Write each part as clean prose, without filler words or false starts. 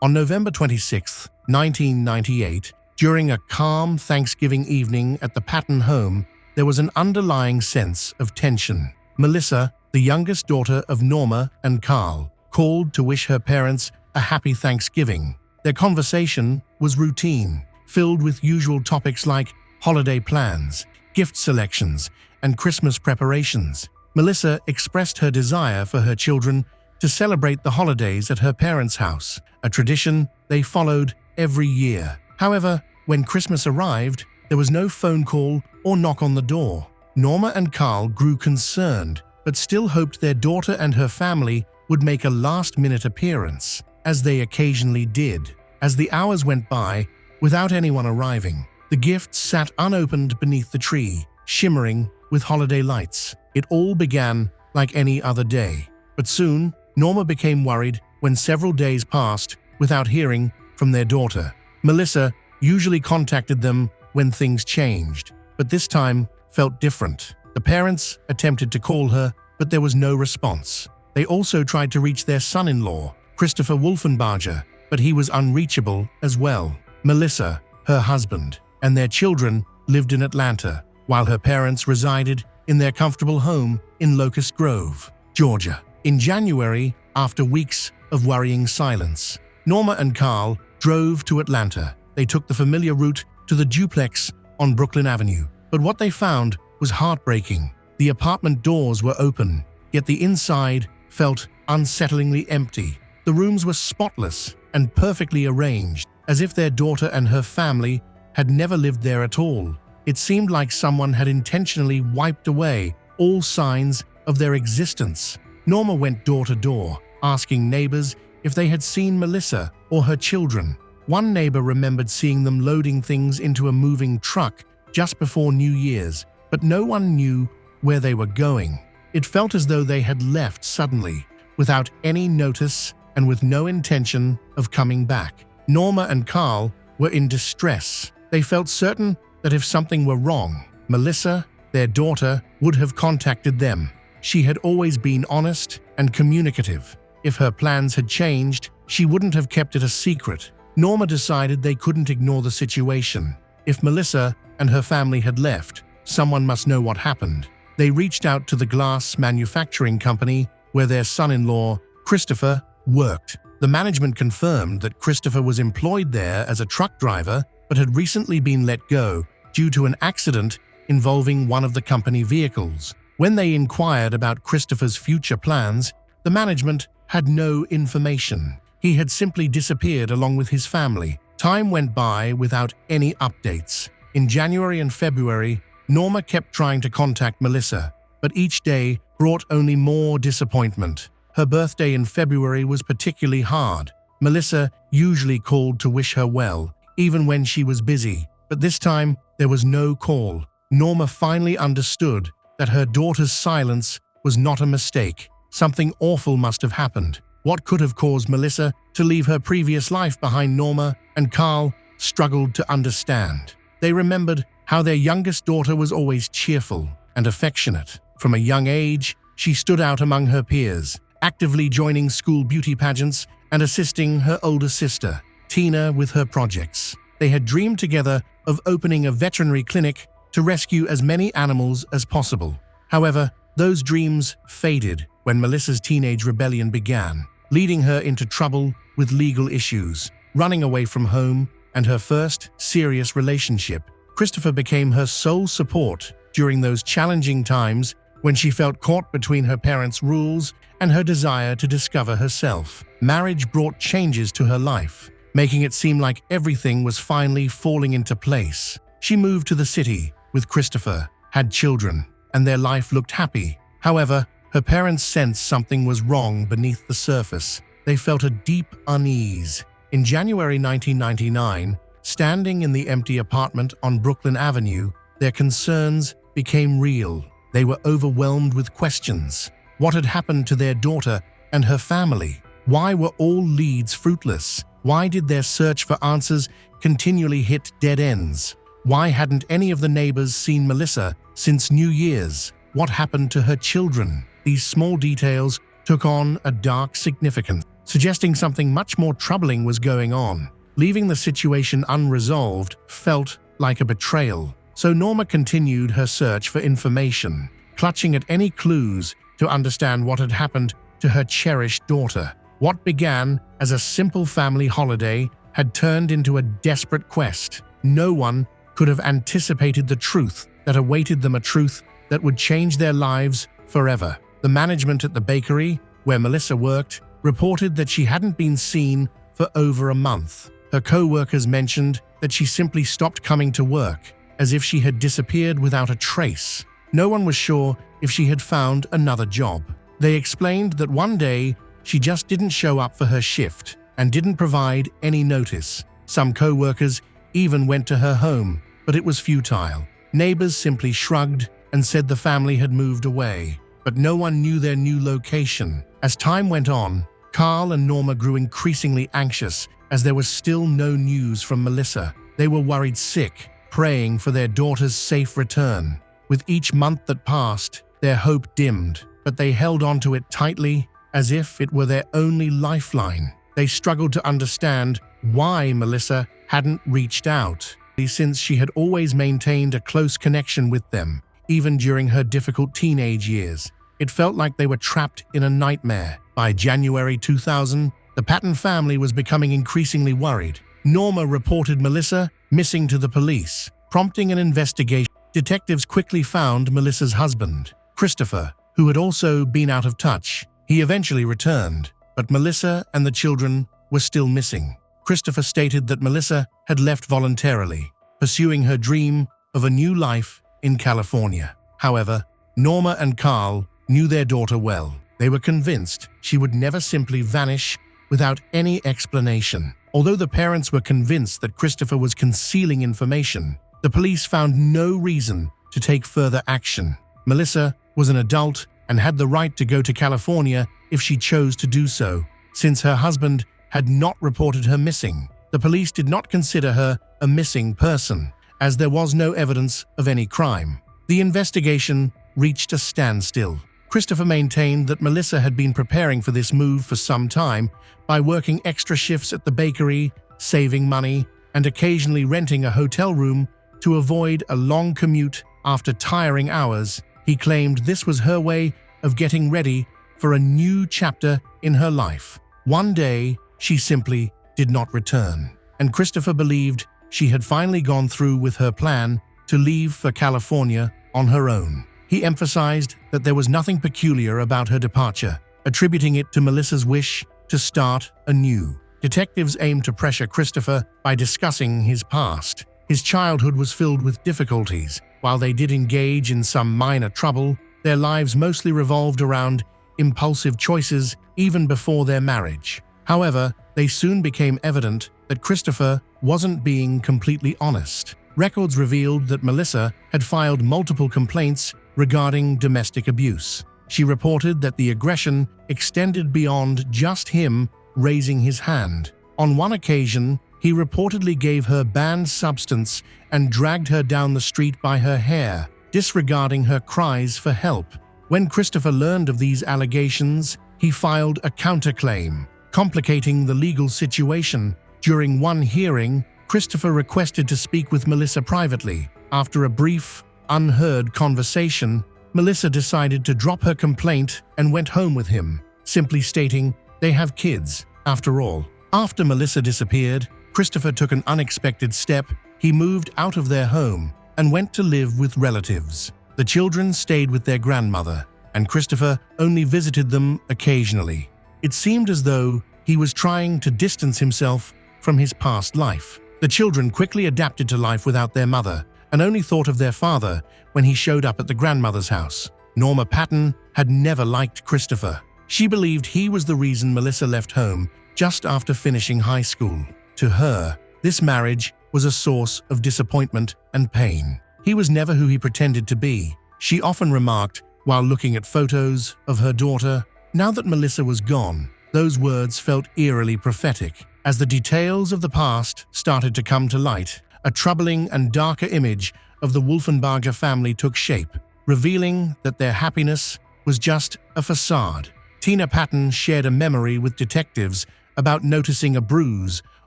On November 26, 1998, during a calm Thanksgiving evening at the Patton home, there was an underlying sense of tension. Melissa, the youngest daughter of Norma and Carl, called to wish her parents a happy Thanksgiving. Their conversation was routine, filled with usual topics like holiday plans, gift selections, and Christmas preparations. Melissa expressed her desire for her children to celebrate the holidays at her parents' house, a tradition they followed every year. However, when Christmas arrived, there was no phone call or knock on the door. Norma and Carl grew concerned, but still hoped their daughter and her family would make a last-minute appearance, as they occasionally did. As the hours went by, without anyone arriving, the gifts sat unopened beneath the tree, shimmering with holiday lights. It all began like any other day. But soon, Norma became worried when several days passed without hearing from their daughter. Melissa usually contacted them when things changed, but this time felt different. The parents attempted to call her, but there was no response. They also tried to reach their son-in-law, Christopher Wolfenbarger, but he was unreachable as well. Melissa, her husband, and their children lived in Atlanta, while her parents resided in their comfortable home in Locust Grove, Georgia. In January, after weeks of worrying silence, Norma and Carl drove to Atlanta. They took the familiar route to the duplex on Brooklyn Avenue. But what they found was heartbreaking. The apartment doors were open, yet the inside felt unsettlingly empty. The rooms were spotless and perfectly arranged, as if their daughter and her family had never lived there at all. It seemed like someone had intentionally wiped away all signs of their existence. Norma went door to door, asking neighbors if they had seen Melissa or her children. One neighbor remembered seeing them loading things into a moving truck just before New Year's, but no one knew where they were going. It felt as though they had left suddenly, without any notice and with no intention of coming back. Norma and Carl were in distress. They felt certain that if something were wrong, Melissa, their daughter, would have contacted them. She had always been honest and communicative. If her plans had changed, she wouldn't have kept it a secret. Norma decided they couldn't ignore the situation. If Melissa and her family had left, someone must know what happened. They reached out to the glass manufacturing company where their son-in-law, Christopher, worked. The management confirmed that Christopher was employed there as a truck driver but had recently been let go due to an accident involving one of the company vehicles. When they inquired about Christopher's future plans, the management had no information. He had simply disappeared along with his family. Time went by without any updates. In January and February, Norma kept trying to contact Melissa, but each day brought only more disappointment. Her birthday in February was particularly hard. Melissa usually called to wish her well, even when she was busy, but this time there was no call. Norma finally understood that her daughter's silence was not a mistake. Something awful must have happened. What could have caused Melissa to leave her previous life behind? Norma and Carl struggled to understand. They remembered how their youngest daughter was always cheerful and affectionate. From a young age, she stood out among her peers, actively joining school beauty pageants and assisting her older sister, Tina, with her projects. They had dreamed together of opening a veterinary clinic to rescue as many animals as possible. However, those dreams faded when Melissa's teenage rebellion began, leading her into trouble with legal issues, running away from home, and her first serious relationship. Christopher became her sole support during those challenging times when she felt caught between her parents' rules and her desire to discover herself. Marriage brought changes to her life, making it seem like everything was finally falling into place. She moved to the city with Christopher, had children, and their life looked happy. However, her parents sensed something was wrong beneath the surface. They felt a deep unease. In January 1999, standing in the empty apartment on Brooklyn Avenue, their concerns became real. They were overwhelmed with questions. What had happened to their daughter and her family? Why were all leads fruitless? Why did their search for answers continually hit dead ends? Why hadn't any of the neighbors seen Melissa since New Year's? What happened to her children? These small details took on a dark significance. suggesting something much more troubling was going on. Leaving the situation unresolved felt like a betrayal, so Norma continued her search for information, clutching at any clues to understand what had happened to her cherished daughter. What began as a simple family holiday had turned into a desperate quest. No one could have anticipated the truth that awaited them, a truth that would change their lives forever. The management at the bakery, where Melissa worked, reported that she hadn't been seen for over a month. Her co-workers mentioned that she simply stopped coming to work, as if she had disappeared without a trace. No one was sure if she had found another job. They explained that one day she just didn't show up for her shift and didn't provide any notice. Some co-workers even went to her home, but it was futile. Neighbors simply shrugged and said the family had moved away, but no one knew their new location. As time went on, Carl and Norma grew increasingly anxious as there was still no news from Melissa. They were worried sick, praying for their daughter's safe return. With each month that passed, their hope dimmed, but they held onto it tightly as if it were their only lifeline. They struggled to understand why Melissa hadn't reached out, since she had always maintained a close connection with them, even during her difficult teenage years. It felt like they were trapped in a nightmare. By January 2000, the Patton family was becoming increasingly worried. Norma reported Melissa missing to the police, prompting an investigation. Detectives quickly found Melissa's husband, Christopher, who had also been out of touch. He eventually returned, but Melissa and the children were still missing. Christopher stated that Melissa had left voluntarily, pursuing her dream of a new life in California. However, Norma and Carl knew their daughter well. They were convinced she would never simply vanish without any explanation. Although the parents were convinced that Christopher was concealing information, the police found no reason to take further action. Melissa was an adult and had the right to go to California if she chose to do so. Since her husband had not reported her missing, the police did not consider her a missing person, as there was no evidence of any crime. The investigation reached a standstill. Christopher maintained that Melissa had been preparing for this move for some time by working extra shifts at the bakery, saving money, and occasionally renting a hotel room to avoid a long commute after tiring hours. He claimed this was her way of getting ready for a new chapter in her life. One day, she simply did not return, and Christopher believed she had finally gone through with her plan to leave for California on her own. He emphasized that there was nothing peculiar about her departure, attributing it to Melissa's wish to start anew. Detectives aimed to pressure Christopher by discussing his past. His childhood was filled with difficulties. While they did engage in some minor trouble, their lives mostly revolved around impulsive choices even before their marriage. However, they soon became evident that Christopher wasn't being completely honest. Records revealed that Melissa had filed multiple complaints regarding domestic abuse. She reported that the aggression extended beyond just him raising his hand. On one occasion, he reportedly gave her banned substance and dragged her down the street by her hair, disregarding her cries for help. When Christopher learned of these allegations, he filed a counterclaim, complicating the legal situation. During one hearing, Christopher requested to speak with Melissa privately. After a brief, unheard conversation, Melissa decided to drop her complaint and went home with him, simply stating, "They have kids, after all." After Melissa disappeared, Christopher took an unexpected step. He moved out of their home and went to live with relatives. The children stayed with their grandmother, and Christopher only visited them occasionally. It seemed as though he was trying to distance himself from his past life. The children quickly adapted to life without their mother and only thought of their father when he showed up at the grandmother's house. Norma Patton had never liked Christopher. She believed he was the reason Melissa left home just after finishing high school. To her, this marriage was a source of disappointment and pain. He was never who he pretended to be. She often remarked, while looking at photos of her daughter, now that Melissa was gone, those words felt eerily prophetic. As the details of the past started to come to light, a troubling and darker image of the Wolfenbarger family took shape, revealing that their happiness was just a facade. Tina Patton shared a memory with detectives about noticing a bruise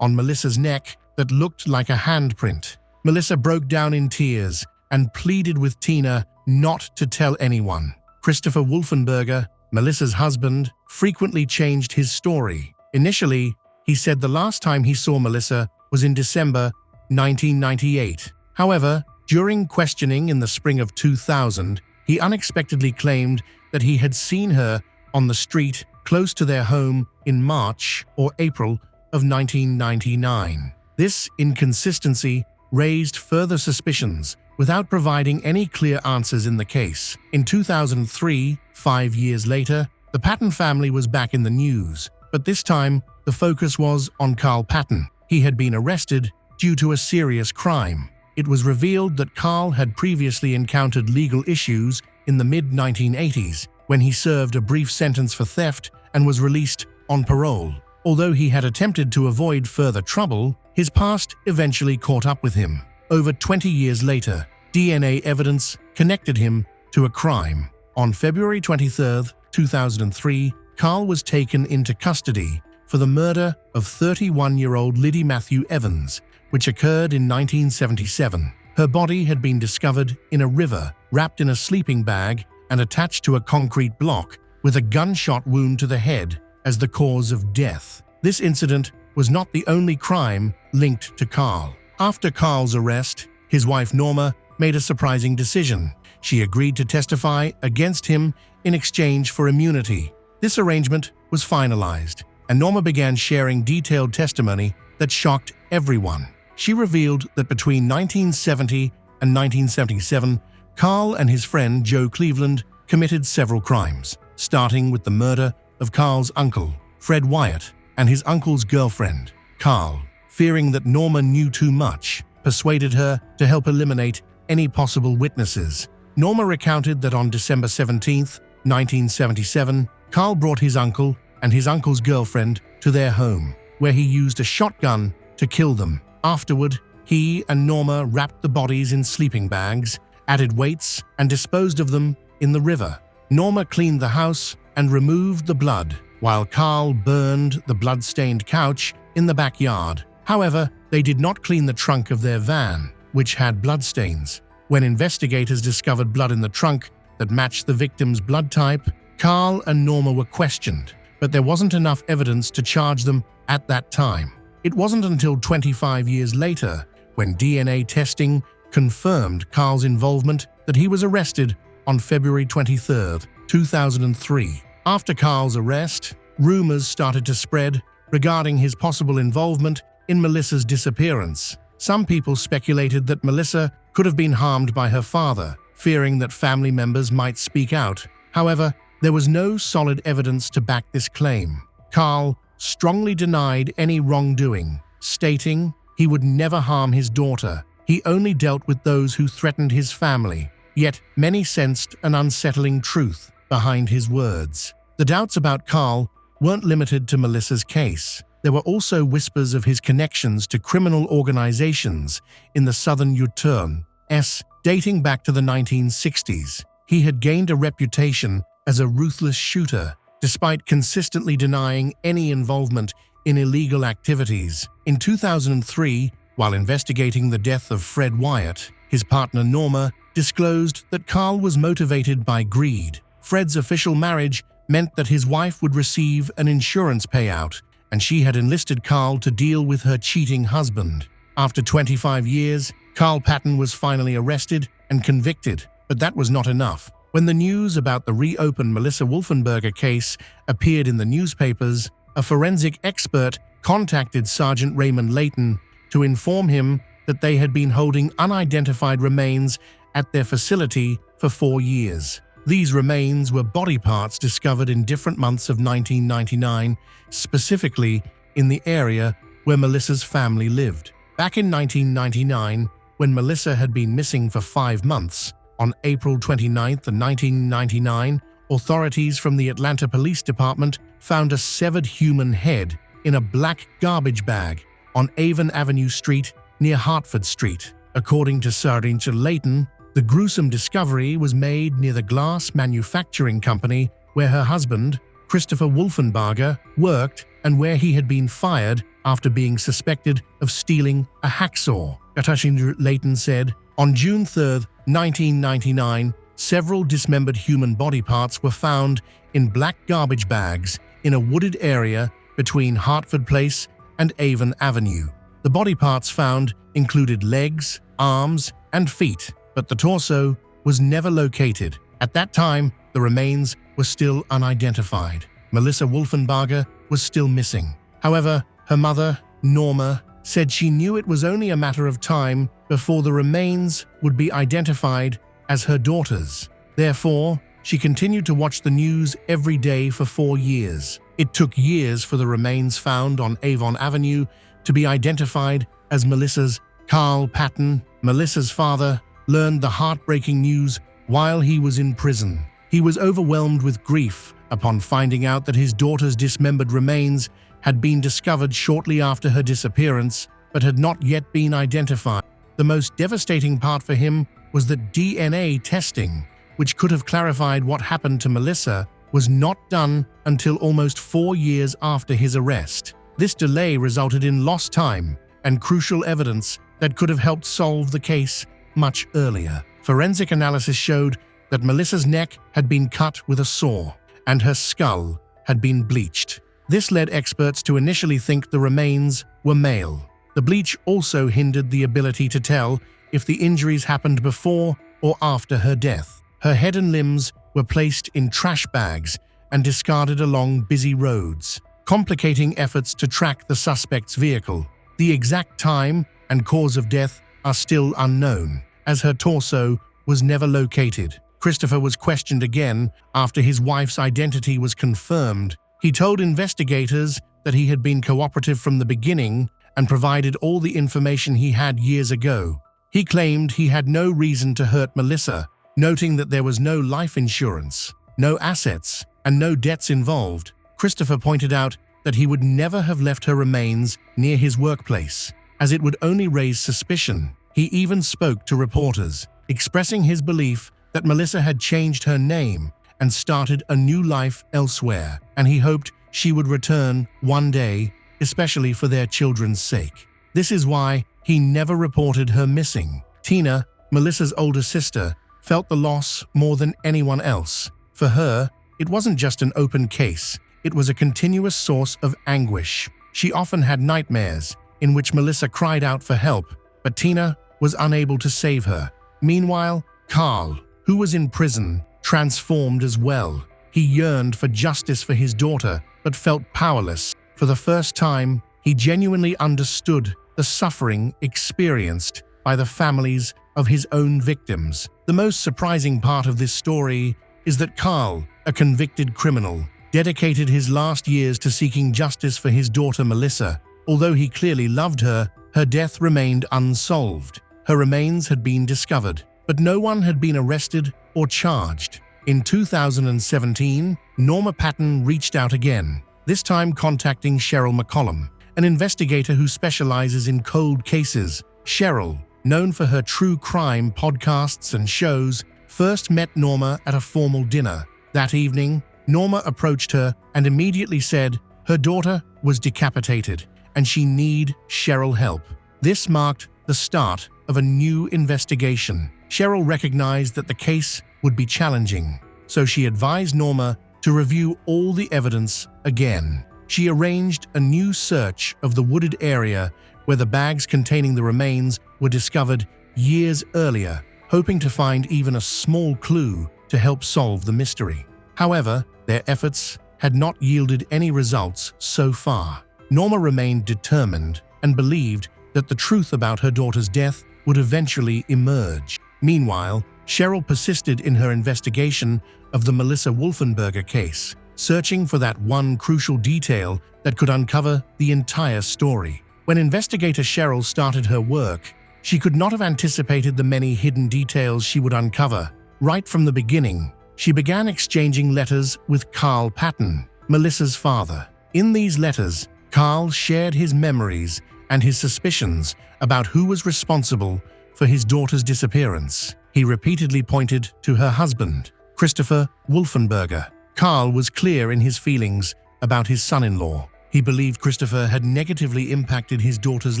on Melissa's neck that looked like a handprint. Melissa broke down in tears and pleaded with Tina not to tell anyone. Christopher Wolfenberger, Melissa's husband, frequently changed his story. Initially, he said the last time he saw Melissa was in December 1998. However, during questioning in the spring of 2000, he unexpectedly claimed that he had seen her on the street close to their home in March or April of 1999. This inconsistency raised further suspicions without providing any clear answers in the case. In 2003, 5 years later, the Patton family was back in the news, but this time the focus was on Carl Patton. He had been arrested due to a serious crime. It was revealed that Carl had previously encountered legal issues in the mid-1980s when he served a brief sentence for theft and was released on parole. Although he had attempted to avoid further trouble, his past eventually caught up with him. Over 20 years later, DNA evidence connected him to a crime. On February 23, 2003, Carl was taken into custody for the murder of 31-year-old Liddy Matthew Evans, which occurred in 1977. Her body had been discovered in a river, wrapped in a sleeping bag and attached to a concrete block, with a gunshot wound to the head as the cause of death. This incident was not the only crime linked to Carl. After Carl's arrest, his wife Norma made a surprising decision. She agreed to testify against him in exchange for immunity. This arrangement was finalized, and Norma began sharing detailed testimony that shocked everyone. She revealed that between 1970 and 1977, Carl and his friend Joe Cleveland committed several crimes, starting with the murder of Carl's uncle, Fred Wyatt, and his uncle's girlfriend, Carl, fearing that Norma knew too much, persuaded her to help eliminate any possible witnesses. Norma recounted that on December 17, 1977, Carl brought his uncle and his uncle's girlfriend to their home, where he used a shotgun to kill them. Afterward, he and Norma wrapped the bodies in sleeping bags, added weights, and disposed of them in the river. Norma cleaned the house and removed the blood, while Carl burned the blood-stained couch in the backyard. However, they did not clean the trunk of their van, which had bloodstains. When investigators discovered blood in the trunk that matched the victim's blood type, Carl and Norma were questioned, but there wasn't enough evidence to charge them at that time. It wasn't until 25 years later, when DNA testing confirmed Carl's involvement, that he was arrested on February 23, 2003. After Carl's arrest, rumors started to spread regarding his possible involvement in Melissa's disappearance. Some people speculated that Melissa could have been harmed by her father, fearing that family members might speak out. However, there was no solid evidence to back this claim. Carl strongly denied any wrongdoing, stating he would never harm his daughter. He only dealt with those who threatened his family. Yet many sensed an unsettling truth behind his words. The doubts about Carl weren't limited to Melissa's case. There were also whispers of his connections to criminal organizations in the southern U.S. dating back to the 1960s. He had gained a reputation as a ruthless shooter, despite consistently denying any involvement in illegal activities. In 2003, while investigating the death of Fred Wyatt, his partner Norma disclosed that Carl was motivated by greed. Fred's official marriage meant that his wife would receive an insurance payout, and she had enlisted Carl to deal with her cheating husband. After 25 years, Carl Patton was finally arrested and convicted, but that was not enough. When the news about the reopened Melissa Wolfenberger case appeared in the newspapers, a forensic expert contacted Sergeant Raymond Layton to inform him that they had been holding unidentified remains at their facility for 4 years. These remains were body parts discovered in different months of 1999, specifically in the area where Melissa's family lived. Back in 1999, when Melissa had been missing for 5 months, on April 29, 1999, authorities from the Atlanta Police Department found a severed human head in a black garbage bag on Avon Avenue Street near Hartford Street. According to Sergeant Layton, the gruesome discovery was made near the glass manufacturing company where her husband, Christopher Wolfenbarger worked and where he had been fired after being suspected of stealing a hacksaw. Patton Layton said, on June 3, 1999, several dismembered human body parts were found in black garbage bags in a wooded area between Hartford Place and Avon Avenue. The body parts found included legs, arms, and feet, but the torso was never located. At that time, the remains were still unidentified. Melissa Wolfenbarger was still missing. However, her mother, Norma, said she knew it was only a matter of time before the remains would be identified as her daughter's. Therefore, she continued to watch the news every day for 4 years. It took years for the remains found on Avon Avenue to be identified as Melissa's. Carl Patton, Melissa's father, learned the heartbreaking news while he was in prison. He was overwhelmed with grief upon finding out that his daughter's dismembered remains had been discovered shortly after her disappearance, but had not yet been identified. The most devastating part for him was that DNA testing, which could have clarified what happened to Melissa, was not done until almost 4 years after his arrest. This delay resulted in lost time and crucial evidence that could have helped solve the case much earlier. Forensic analysis showed that Melissa's neck had been cut with a saw, and her skull had been bleached. This led experts to initially think the remains were male. The bleach also hindered the ability to tell if the injuries happened before or after her death. Her head and limbs were placed in trash bags and discarded along busy roads, complicating efforts to track the suspect's vehicle. The exact time and cause of death are still unknown, as her torso was never located. Christopher was questioned again after his wife's identity was confirmed. He told investigators that he had been cooperative from the beginning and provided all the information he had years ago. He claimed he had no reason to hurt Melissa, noting that there was no life insurance, no assets, and no debts involved. Christopher pointed out that he would never have left her remains near his workplace, as it would only raise suspicion. He even spoke to reporters, expressing his belief that Melissa had changed her name and started a new life elsewhere, and he hoped she would return one day, especially for their children's sake. This is why he never reported her missing. Tina, Melissa's older sister, felt the loss more than anyone else. For her, it wasn't just an open case, it was a continuous source of anguish. She often had nightmares in which Melissa cried out for help, but Tina was unable to save her. Meanwhile, Carl, who was in prison, transformed as well. He yearned for justice for his daughter, but felt powerless. For the first time, he genuinely understood the suffering experienced by the families of his own victims. The most surprising part of this story is that Carl, a convicted criminal, dedicated his last years to seeking justice for his daughter Melissa. Although he clearly loved her, her death remained unsolved. Her remains had been discovered, but no one had been arrested or charged. In 2017, Norma Patton reached out again, this time contacting Cheryl McCollum, an investigator who specializes in cold cases. Cheryl, known for her true crime podcasts and shows, first met Norma at a formal dinner. That evening, Norma approached her and immediately said her daughter was decapitated and she needed Cheryl help. This marked the start of a new investigation. Cheryl recognized that the case would be challenging, so she advised Norma to review all the evidence again. She arranged a new search of the wooded area where the bags containing the remains were discovered years earlier, hoping to find even a small clue to help solve the mystery. However, their efforts had not yielded any results so far. Norma remained determined and believed that the truth about her daughter's death would eventually emerge. Meanwhile, Cheryl persisted in her investigation of the Melissa Wolfenbarger case, searching for that one crucial detail that could uncover the entire story. When investigator Cheryl started her work, she could not have anticipated the many hidden details she would uncover. Right from the beginning, she began exchanging letters with Carl Patton, Melissa's father. In these letters, Carl shared his memories and his suspicions about who was responsible for his daughter's disappearance. He repeatedly pointed to her husband, Christopher Wolfenbarger, Carl was clear in his feelings about his son-in-law. He believed Christopher had negatively impacted his daughter's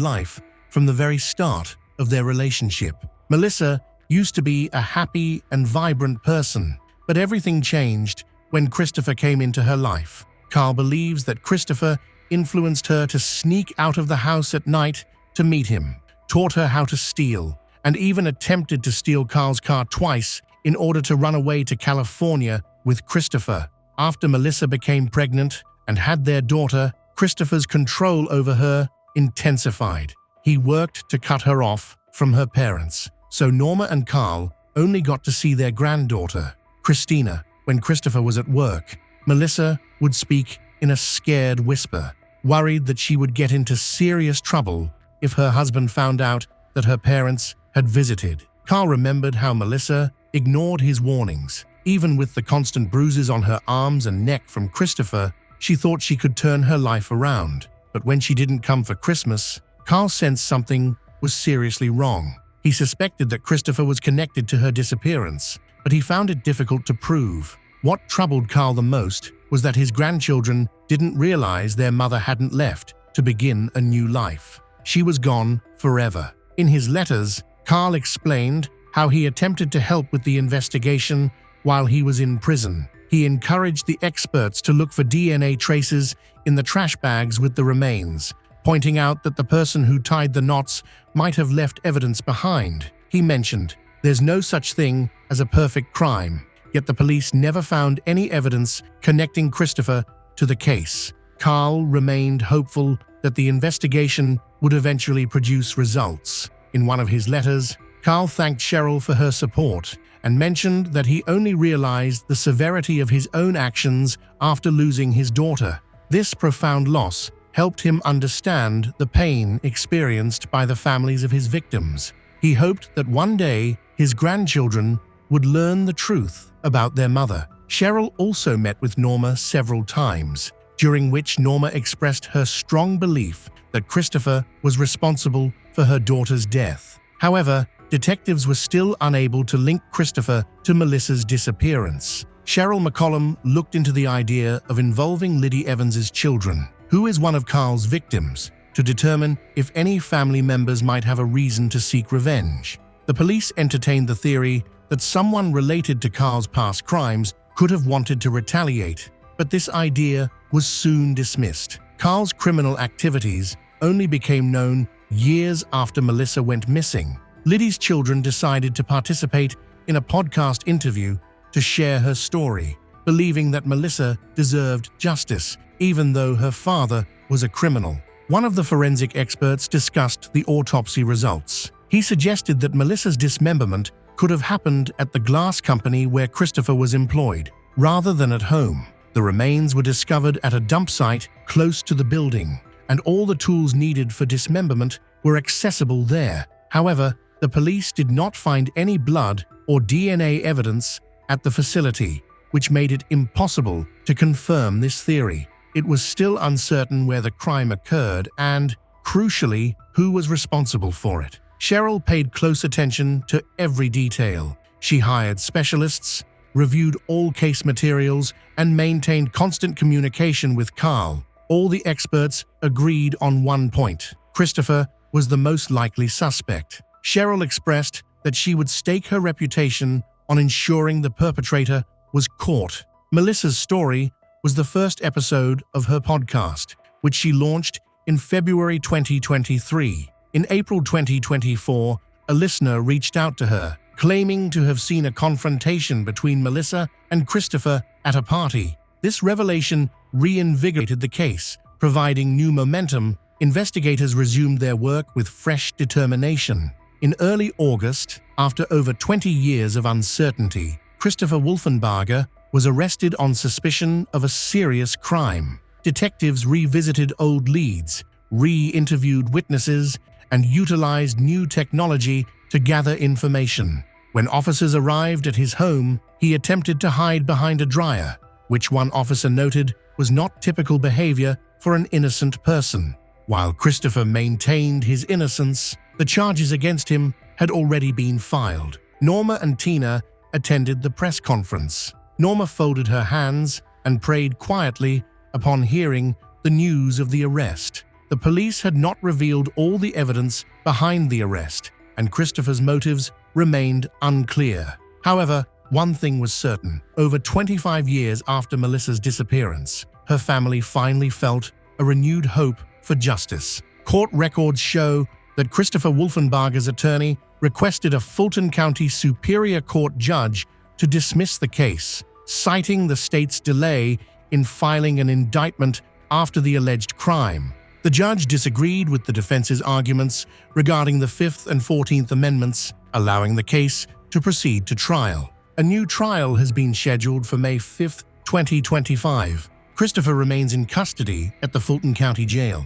life from the very start of their relationship. Melissa used to be a happy and vibrant person, but everything changed when Christopher came into her life. Carl believes that Christopher influenced her to sneak out of the house at night to meet him, taught her how to steal, and even attempted to steal Carl's car twice in order to run away to California with Christopher. After Melissa became pregnant and had their daughter, Christopher's control over her intensified. He worked to cut her off from her parents, so Norma and Carl only got to see their granddaughter, Christina. When Christopher was at work, Melissa would speak in a scared whisper, worried that she would get into serious trouble if her husband found out that her parents had visited. Carl remembered how Melissa ignored his warnings. Even with the constant bruises on her arms and neck from Christopher, she thought she could turn her life around. But when she didn't come for Christmas, Carl sensed something was seriously wrong. He suspected that Christopher was connected to her disappearance, but he found it difficult to prove. What troubled Carl the most was that his grandchildren didn't realize their mother hadn't left to begin a new life. She was gone forever. In his letters, Carl explained how he attempted to help with the investigation while he was in prison. He encouraged the experts to look for DNA traces in the trash bags with the remains, pointing out that the person who tied the knots might have left evidence behind. He mentioned, "There's no such thing as a perfect crime," yet the police never found any evidence connecting Christopher to the case. Carl remained hopeful that the investigation would eventually produce results. In one of his letters, Carl thanked Cheryl for her support and mentioned that he only realized the severity of his own actions after losing his daughter. This profound loss helped him understand the pain experienced by the families of his victims. He hoped that one day his grandchildren would learn the truth about their mother. Cheryl also met with Norma several times, during which Norma expressed her strong belief that Christopher was responsible for her daughter's death. However, detectives were still unable to link Christopher to Melissa's disappearance. Cheryl McCollum looked into the idea of involving Liddy Evans's children, who is one of Carl's victims, to determine if any family members might have a reason to seek revenge. The police entertained the theory that someone related to Carl's past crimes could have wanted to retaliate, but this idea was soon dismissed. Carl's criminal activities only became known years after Melissa went missing. Liddy's children decided to participate in a podcast interview to share her story, believing that Melissa deserved justice, even though her father was a criminal. One of the forensic experts discussed the autopsy results. He suggested that Melissa's dismemberment could have happened at the glass company where Christopher was employed, rather than at home. The remains were discovered at a dump site close to the building, and all the tools needed for dismemberment were accessible there. However, the police did not find any blood or DNA evidence at the facility, which made it impossible to confirm this theory. It was still uncertain where the crime occurred and, crucially, who was responsible for it. Cheryl paid close attention to every detail. She hired specialists, reviewed all case materials, and maintained constant communication with Carl. All the experts agreed on one point: Christopher was the most likely suspect. Cheryl expressed that she would stake her reputation on ensuring the perpetrator was caught. Melissa's story was the first episode of her podcast, which she launched in February 2023. In April 2024, a listener reached out to her, claiming to have seen a confrontation between Melissa and Christopher at a party. This revelation reinvigorated the case, providing new momentum. Investigators resumed their work with fresh determination. In early August, after over 20 years of uncertainty, Christopher Wolfenbarger was arrested on suspicion of a serious crime. Detectives revisited old leads, re-interviewed witnesses, and utilized new technology to gather information. When officers arrived at his home, he attempted to hide behind a dryer, which one officer noted was not typical behavior for an innocent person. While Christopher maintained his innocence, the charges against him had already been filed. Norma and Tina attended the press conference. Norma folded her hands and prayed quietly upon hearing the news of the arrest. The police had not revealed all the evidence behind the arrest, and Christopher's motives remained unclear. However, one thing was certain. Over 25 years after Melissa's disappearance, her family finally felt a renewed hope for justice. Court records show that Christopher Wolfenbarger's attorney requested a Fulton County Superior Court judge to dismiss the case, citing the state's delay in filing an indictment after the alleged crime. The judge disagreed with the defense's arguments regarding the 5th and 14th Amendments, allowing the case to proceed to trial. A new trial has been scheduled for May 5, 2025. Christopher remains in custody at the Fulton County Jail.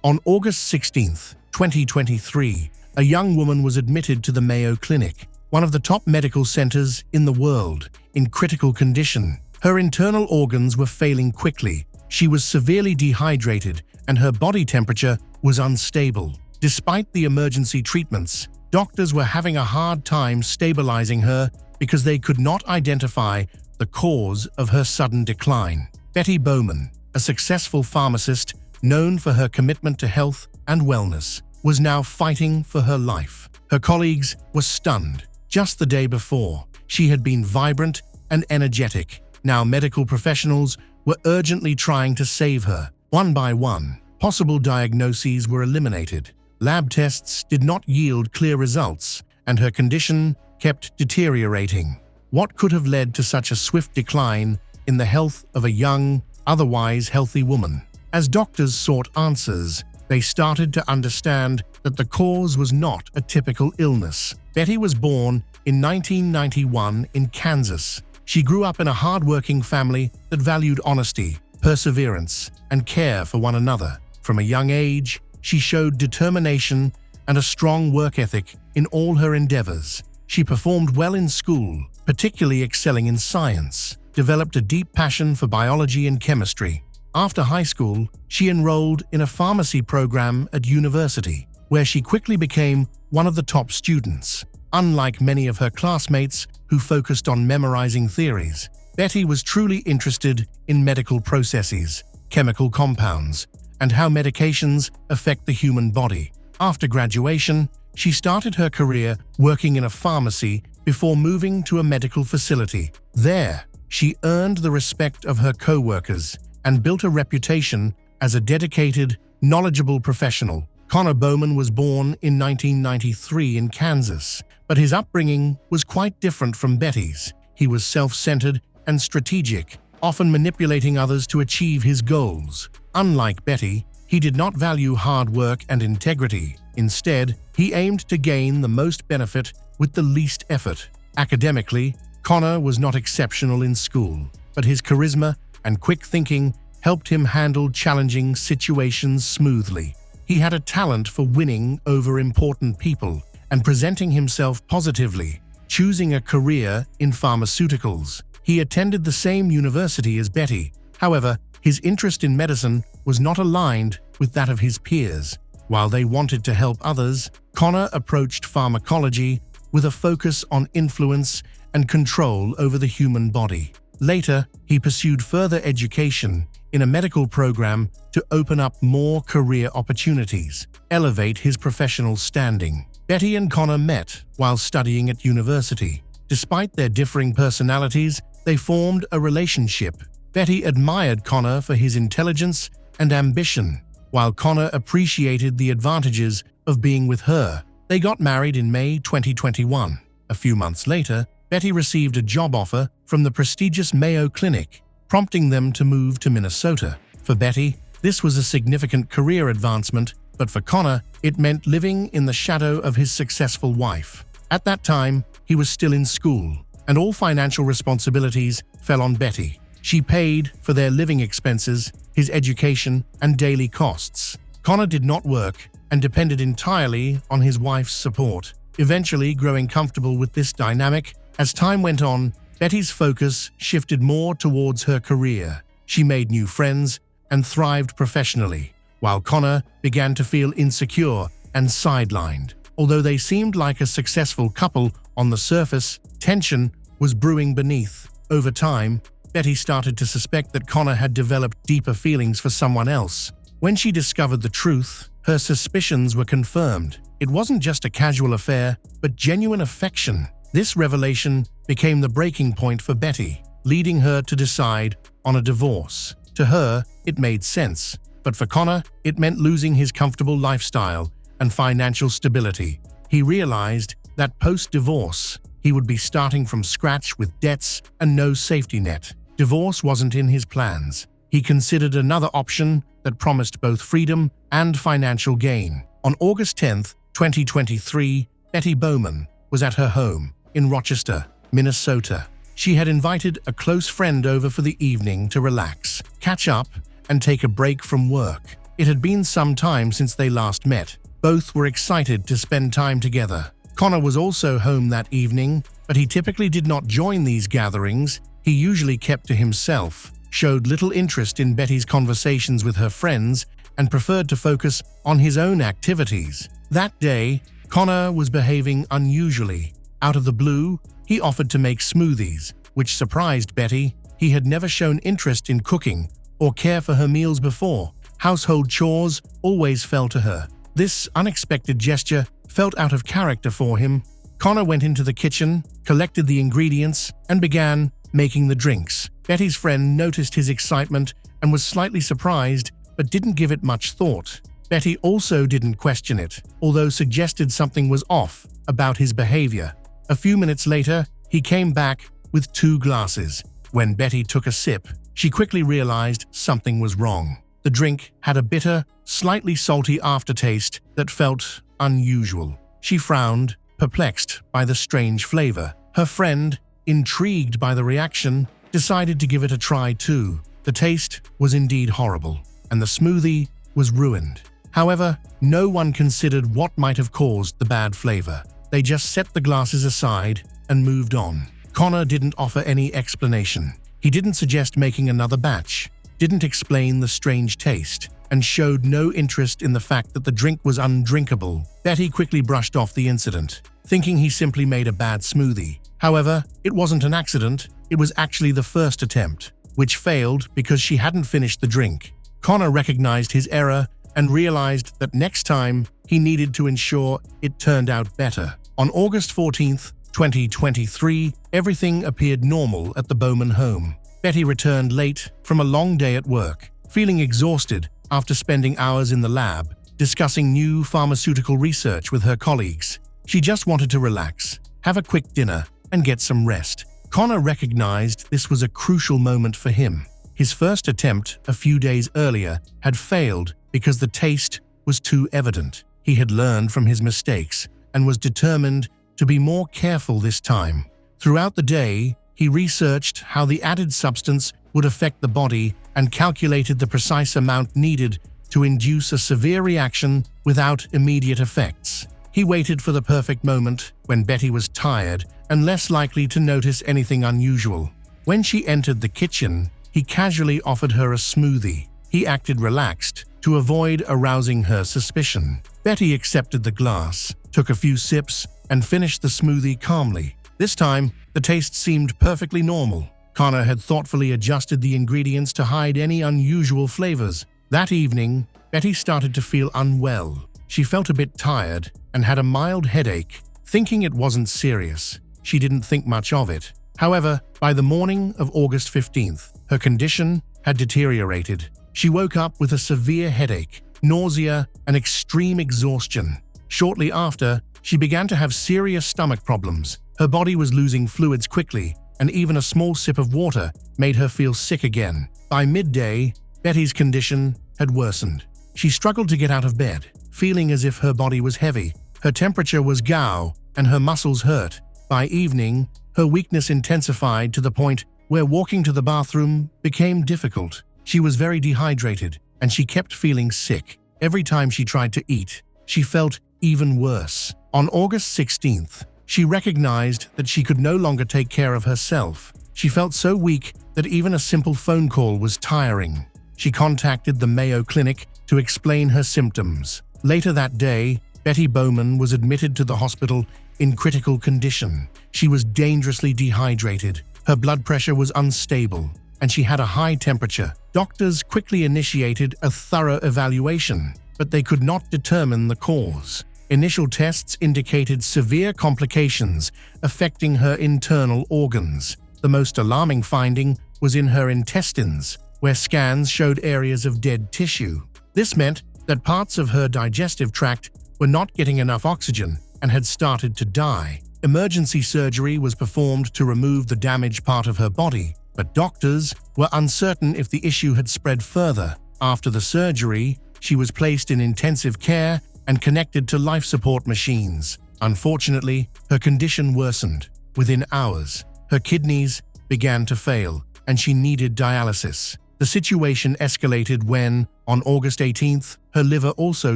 On August 16, 2023, a young woman was admitted to the Mayo Clinic, one of the top medical centers in the world, in critical condition. Her internal organs were failing quickly. She was severely dehydrated, and her body temperature was unstable. Despite the emergency treatments, doctors were having a hard time stabilizing her because they could not identify the cause of her sudden decline. Betty Bowman, a successful pharmacist known for her commitment to health and wellness, was now fighting for her life. Her colleagues were stunned. Just the day before, she had been vibrant and energetic. Now medical professionals were urgently trying to save her. One by one, possible diagnoses were eliminated. Lab tests did not yield clear results, and her condition kept deteriorating. What could have led to such a swift decline in the health of a young, otherwise healthy woman? As doctors sought answers, they started to understand that the cause was not a typical illness. Betty was born in 1991 in Kansas. She grew up in a hard-working family that valued honesty, perseverance, and care for one another. From a young age, she showed determination and a strong work ethic in all her endeavors. She performed well in school, particularly excelling in science, developed a deep passion for biology and chemistry. After high school, she enrolled in a pharmacy program at university, where she quickly became one of the top students. Unlike many of her classmates who focused on memorizing theories, Betty was truly interested in medical processes, chemical compounds, and how medications affect the human body. After graduation, she started her career working in a pharmacy before moving to a medical facility. There, she earned the respect of her co-workers and built a reputation as a dedicated, knowledgeable professional. Connor Bowman was born in 1993 in Kansas, but his upbringing was quite different from Betty's. He was self-centered and strategic, often manipulating others to achieve his goals. Unlike Betty, he did not value hard work and integrity. Instead, he aimed to gain the most benefit with the least effort. Academically, Connor was not exceptional in school, but his charisma and quick thinking helped him handle challenging situations smoothly. He had a talent for winning over important people and presenting himself positively, choosing a career in pharmaceuticals. He attended the same university as Betty. However, his interest in medicine was not aligned with that of his peers. While they wanted to help others, Connor approached pharmacology with a focus on influence and control over the human body. Later, he pursued further education in a medical program to open up more career opportunities, elevate his professional standing. Betty and Connor met while studying at university. Despite their differing personalities, they formed a relationship. Betty admired Connor for his intelligence and ambition, while Connor appreciated the advantages of being with her. They got married in May 2021. A few months later, Betty received a job offer from the prestigious Mayo Clinic, prompting them to move to Minnesota. For Betty, this was a significant career advancement, but for Connor, it meant living in the shadow of his successful wife. At that time, he was still in school, and all financial responsibilities fell on Betty. She paid for their living expenses, his education, and daily costs. Connor did not work and depended entirely on his wife's support, eventually growing comfortable with this dynamic. As time went on, Betty's focus shifted more towards her career. She made new friends and thrived professionally, while Connor began to feel insecure and sidelined. Although they seemed like a successful couple on the surface, tension was brewing beneath. Over time, Betty started to suspect that Connor had developed deeper feelings for someone else. When she discovered the truth, her suspicions were confirmed. It wasn't just a casual affair, but genuine affection. This revelation became the breaking point for Betty, leading her to decide on a divorce. To her, it made sense, but for Connor, it meant losing his comfortable lifestyle and financial stability. He realized that post-divorce, he would be starting from scratch with debts and no safety net. Divorce wasn't in his plans. He considered another option that promised both freedom and financial gain. On August 10, 2023, Betty Bowman was at her home in Rochester, Minnesota. She had invited a close friend over for the evening to relax, catch up, and take a break from work. It had been some time since they last met. Both were excited to spend time together. Connor was also home that evening, but he typically did not join these gatherings. He usually kept to himself, showed little interest in Betty's conversations with her friends, and preferred to focus on his own activities. That day, Connor was behaving unusually. Out of the blue, he offered to make smoothies, which surprised Betty. He had never shown interest in cooking or care for her meals before. Household chores always fell to her. This unexpected gesture felt out of character for him. Connor went into the kitchen, collected the ingredients, and began making the drinks. Betty's friend noticed his excitement and was slightly surprised, but didn't give it much thought. Betty also didn't question it, although suggested something was off about his behavior. A few minutes later, he came back with 2 glasses. When Betty took a sip, she quickly realized something was wrong. The drink had a bitter, slightly salty aftertaste that felt unusual. She frowned, perplexed by the strange flavor. Her friend, intrigued by the reaction, decided to give it a try too. The taste was indeed horrible, and the smoothie was ruined. However, no one considered what might have caused the bad flavor. They just set the glasses aside and moved on. Connor didn't offer any explanation. He didn't suggest making another batch, didn't explain the strange taste, and showed no interest in the fact that the drink was undrinkable. Betty quickly brushed off the incident, thinking he simply made a bad smoothie. However, it wasn't an accident. It was actually the first attempt, which failed because she hadn't finished the drink. Connor recognized his error and realized that next time he needed to ensure it turned out better. On August 14, 2023, everything appeared normal at the Bowman home. Betty returned late from a long day at work, feeling exhausted after spending hours in the lab, discussing new pharmaceutical research with her colleagues. She just wanted to relax, have a quick dinner, and get some rest. Connor recognized this was a crucial moment for him. His first attempt a few days earlier had failed because the taste was too evident. He had learned from his mistakes and was determined to be more careful this time. Throughout the day, he researched how the added substance would affect the body and calculated the precise amount needed to induce a severe reaction without immediate effects. He waited for the perfect moment when Betty was tired and less likely to notice anything unusual. When she entered the kitchen, he casually offered her a smoothie. He acted relaxed to avoid arousing her suspicion. Betty accepted the glass, took a few sips, and finished the smoothie calmly. This time, the taste seemed perfectly normal. Connor had thoughtfully adjusted the ingredients to hide any unusual flavors. That evening, Betty started to feel unwell. She felt a bit tired and had a mild headache. Thinking it wasn't serious, she didn't think much of it. However, by the morning of August 15th, her condition had deteriorated. She woke up with a severe headache, nausea, and extreme exhaustion. Shortly after, she began to have serious stomach problems. Her body was losing fluids quickly, and even a small sip of water made her feel sick again. By midday, Betty's condition had worsened. She struggled to get out of bed, feeling as if her body was heavy. Her temperature was gow, and her muscles hurt. By evening, her weakness intensified to the point where walking to the bathroom became difficult. She was very dehydrated, and she kept feeling sick. Every time she tried to eat, she felt even worse. On August 16th, she recognized that she could no longer take care of herself. She felt so weak that even a simple phone call was tiring. She contacted the Mayo Clinic to explain her symptoms. Later that day, Betty Bowman was admitted to the hospital in critical condition. She was dangerously dehydrated, her blood pressure was unstable, and she had a high temperature. Doctors quickly initiated a thorough evaluation, but they could not determine the cause. Initial tests indicated severe complications affecting her internal organs. The most alarming finding was in her intestines, where scans showed areas of dead tissue. This meant that parts of her digestive tract were not getting enough oxygen and had started to die. Emergency surgery was performed to remove the damaged part of her body, but doctors were uncertain if the issue had spread further. After the surgery, she was placed in intensive care and connected to life support machines. Unfortunately, her condition worsened. Within hours, her kidneys began to fail, and she needed dialysis. The situation escalated when, on August 18th, her liver also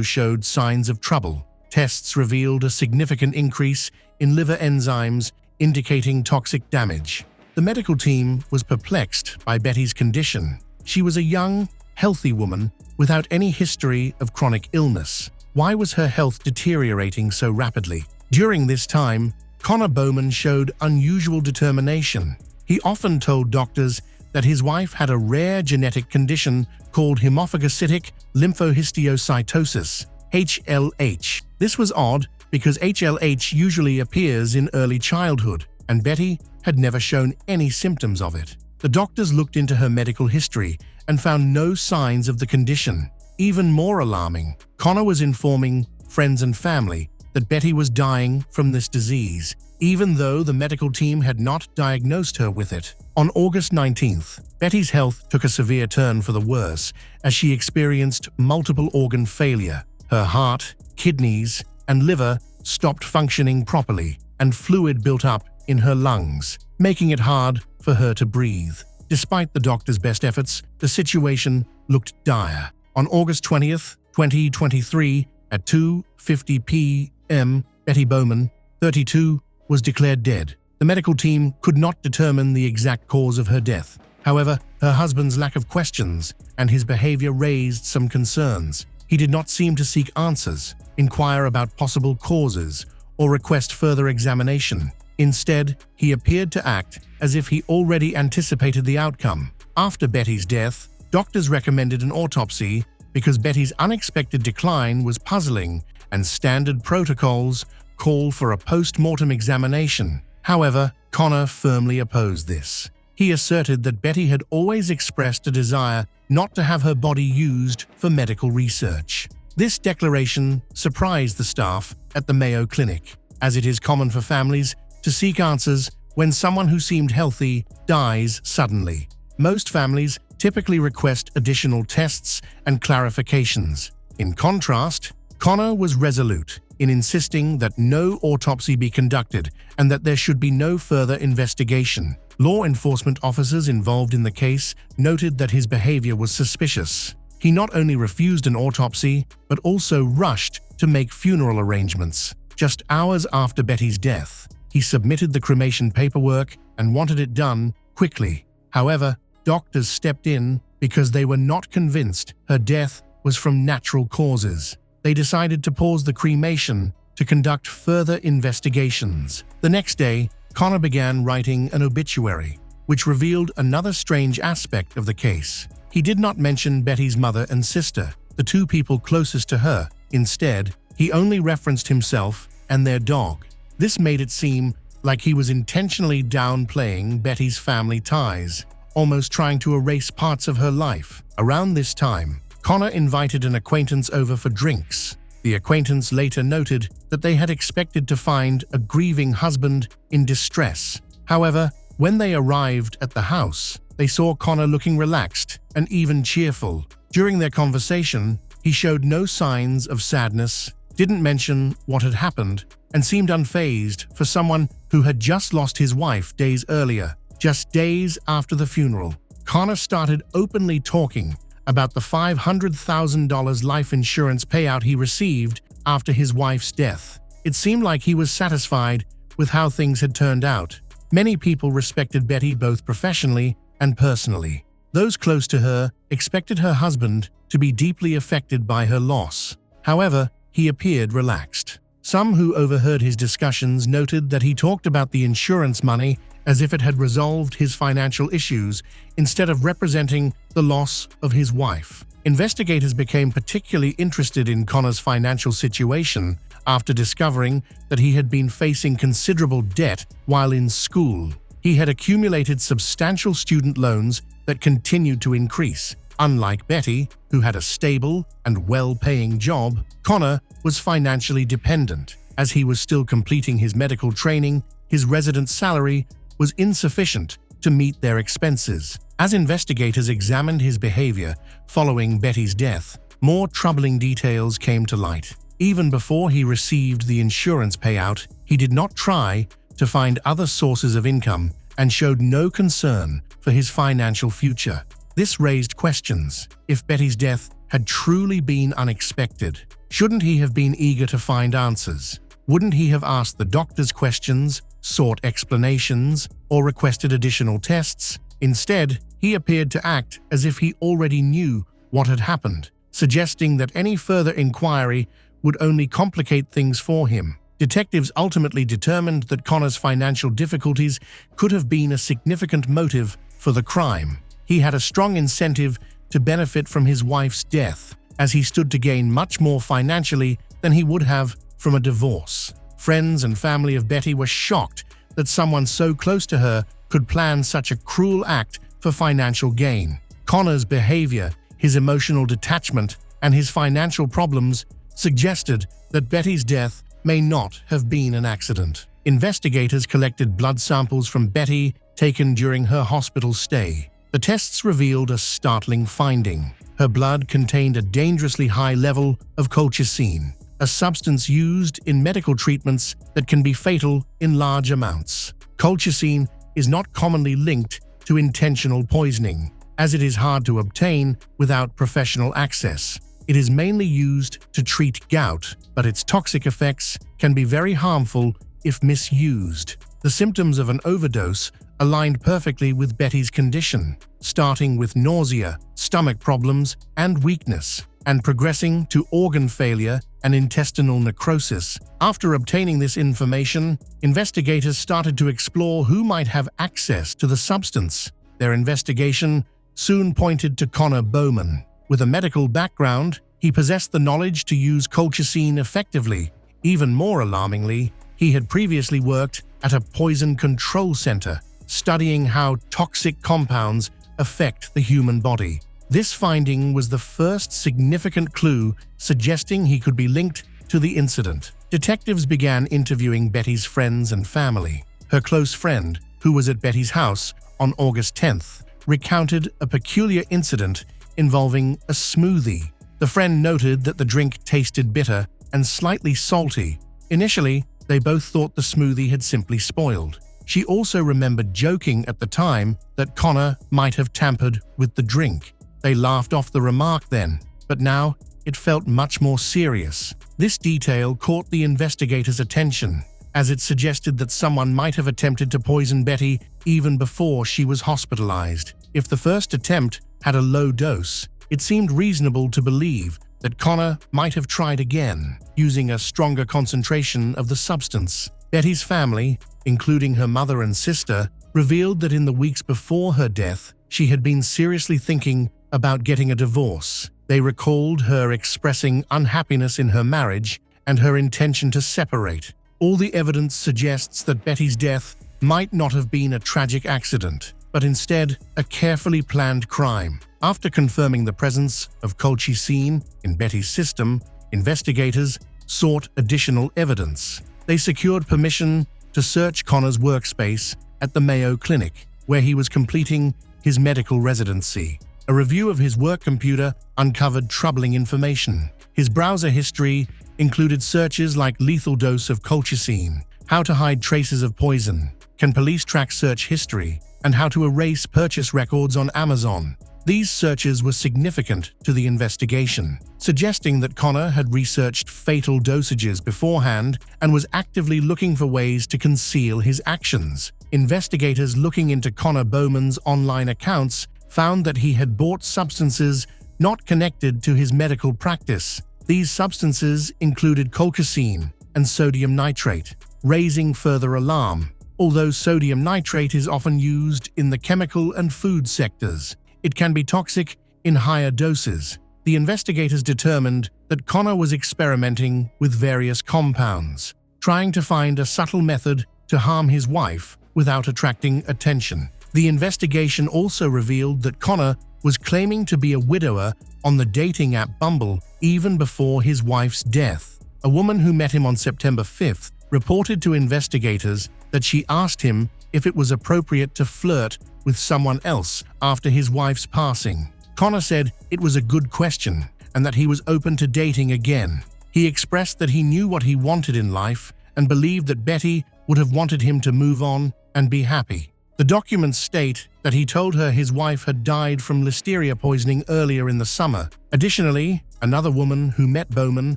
showed signs of trouble. Tests revealed a significant increase in liver enzymes indicating toxic damage. The medical team was perplexed by Betty's condition. She was a young, healthy woman without any history of chronic illness. Why was her health deteriorating so rapidly? During this time, Connor Bowman showed unusual determination. He often told doctors that his wife had a rare genetic condition called hemophagocytic lymphohistiocytosis, HLH. This was odd because HLH usually appears in early childhood, and Betty had never shown any symptoms of it. The doctors looked into her medical history and found no signs of the condition. Even more alarming, Connor was informing friends and family that Betty was dying from this disease, even though the medical team had not diagnosed her with it. On August 19th, Betty's health took a severe turn for the worse as she experienced multiple organ failure. Her heart, kidneys, and liver stopped functioning properly, and fluid built up in her lungs, making it hard for her to breathe. Despite the doctor's best efforts, the situation looked dire. On August 20th, 2023, at 2:50 p.m., Betty Bowman, 32, was declared dead. The medical team could not determine the exact cause of her death. However, her husband's lack of questions and his behavior raised some concerns. He did not seem to seek answers, inquire about possible causes, or request further examination. Instead, he appeared to act as if he already anticipated the outcome. After Betty's death, doctors recommended an autopsy because Betty's unexpected decline was puzzling, and standard protocols call for a post-mortem examination. However, Connor firmly opposed this. He asserted that Betty had always expressed a desire not to have her body used for medical research. This declaration surprised the staff at the Mayo Clinic, as it is common for families to seek answers when someone who seemed healthy dies suddenly. Most families typically request additional tests and clarifications. In contrast, Connor was resolute in insisting that no autopsy be conducted and that there should be no further investigation. Law enforcement officers involved in the case noted that his behavior was suspicious. He not only refused an autopsy, but also rushed to make funeral arrangements. Just hours after Betty's death, he submitted the cremation paperwork and wanted it done quickly. However, doctors stepped in because they were not convinced her death was from natural causes. They decided to pause the cremation to conduct further investigations. The next day, Connor began writing an obituary, which revealed another strange aspect of the case. He did not mention Betty's mother and sister, the two people closest to her. Instead, he only referenced himself and their dog. This made it seem like he was intentionally downplaying Betty's family ties, almost trying to erase parts of her life. Around this time, Connor invited an acquaintance over for drinks. The acquaintance later noted that they had expected to find a grieving husband in distress. However, when they arrived at the house, they saw Connor looking relaxed and even cheerful. During their conversation, he showed no signs of sadness, didn't mention what had happened, and seemed unfazed for someone who had just lost his wife days earlier. Just days after the funeral, Connor started openly talking about the $500,000 life insurance payout he received after his wife's death. It seemed like he was satisfied with how things had turned out. Many people respected Betty both professionally and personally. Those close to her expected her husband to be deeply affected by her loss. However, he appeared relaxed. Some who overheard his discussions noted that he talked about the insurance money as if it had resolved his financial issues instead of representing the loss of his wife. Investigators became particularly interested in Connor's financial situation after discovering that he had been facing considerable debt while in school. He had accumulated substantial student loans that continued to increase. Unlike Betty, who had a stable and well-paying job, Connor was financially dependent. As he was still completing his medical training, his residence salary was insufficient to meet their expenses. As investigators examined his behavior following Betty's death, more troubling details came to light. Even before he received the insurance payout, he did not try to find other sources of income and showed no concern for his financial future. This raised questions. If Betty's death had truly been unexpected, shouldn't he have been eager to find answers? Wouldn't he have asked the doctors questions, sought explanations, or requested additional tests? Instead, he appeared to act as if he already knew what had happened, suggesting that any further inquiry would only complicate things for him. Detectives ultimately determined that Connor's financial difficulties could have been a significant motive for the crime. He had a strong incentive to benefit from his wife's death, as he stood to gain much more financially than he would have from a divorce. Friends and family of Betty were shocked that someone so close to her could plan such a cruel act for financial gain. Connor's behavior, his emotional detachment, and his financial problems suggested that Betty's death may not have been an accident. Investigators collected blood samples from Betty taken during her hospital stay. The tests revealed a startling finding. Her blood contained a dangerously high level of colchicine, a substance used in medical treatments that can be fatal in large amounts. Colchicine is not commonly linked to intentional poisoning, as it is hard to obtain without professional access. It is mainly used to treat gout, but its toxic effects can be very harmful if misused. The symptoms of an overdose aligned perfectly with Betty's condition, starting with nausea, stomach problems, and weakness, and progressing to organ failure and intestinal necrosis. After obtaining this information, investigators started to explore who might have access to the substance. Their investigation soon pointed to Connor Bowman. With a medical background, he possessed the knowledge to use colchicine effectively. Even more alarmingly, he had previously worked at a poison control center, studying how toxic compounds affect the human body. This finding was the first significant clue suggesting he could be linked to the incident. Detectives began interviewing Betty's friends and family. Her close friend, who was at Betty's house on August 10th, recounted a peculiar incident involving a smoothie. The friend noted that the drink tasted bitter and slightly salty. Initially, they both thought the smoothie had simply spoiled. She also remembered joking at the time that Connor might have tampered with the drink. They laughed off the remark then, but now it felt much more serious. This detail caught the investigators' attention, as it suggested that someone might have attempted to poison Betty even before she was hospitalized. If the first attempt had a low dose, it seemed reasonable to believe that Connor might have tried again, using a stronger concentration of the substance. Betty's family, including her mother and sister, revealed that in the weeks before her death, she had been seriously thinking about getting a divorce. They recalled her expressing unhappiness in her marriage and her intention to separate. All the evidence suggests that Betty's death might not have been a tragic accident, but instead a carefully planned crime. After confirming the presence of colchicine in Betty's system, investigators sought additional evidence. They secured permission to search Connor's workspace at the Mayo Clinic, where he was completing his medical residency. A review of his work computer uncovered troubling information. His browser history included searches like lethal dose of colchicine, how to hide traces of poison, can police track search history, and how to erase purchase records on Amazon. These searches were significant to the investigation, suggesting that Connor had researched fatal dosages beforehand and was actively looking for ways to conceal his actions. Investigators looking into Connor Bowman's online accounts found that he had bought substances not connected to his medical practice. These substances included colchicine, and sodium nitrate, raising further alarm. Although sodium nitrate is often used in the chemical and food sectors, it can be toxic in higher doses. The investigators determined that Connor was experimenting with various compounds, trying to find a subtle method to harm his wife without attracting attention. The investigation also revealed that Connor was claiming to be a widower on the dating app Bumble even before his wife's death. A woman who met him on September 5th reported to investigators that she asked him if it was appropriate to flirt with someone else after his wife's passing. Connor said it was a good question and that he was open to dating again. He expressed that he knew what he wanted in life and believed that Betty would have wanted him to move on and be happy. The documents state that he told her his wife had died from listeria poisoning earlier in the summer. Additionally, another woman who met Bowman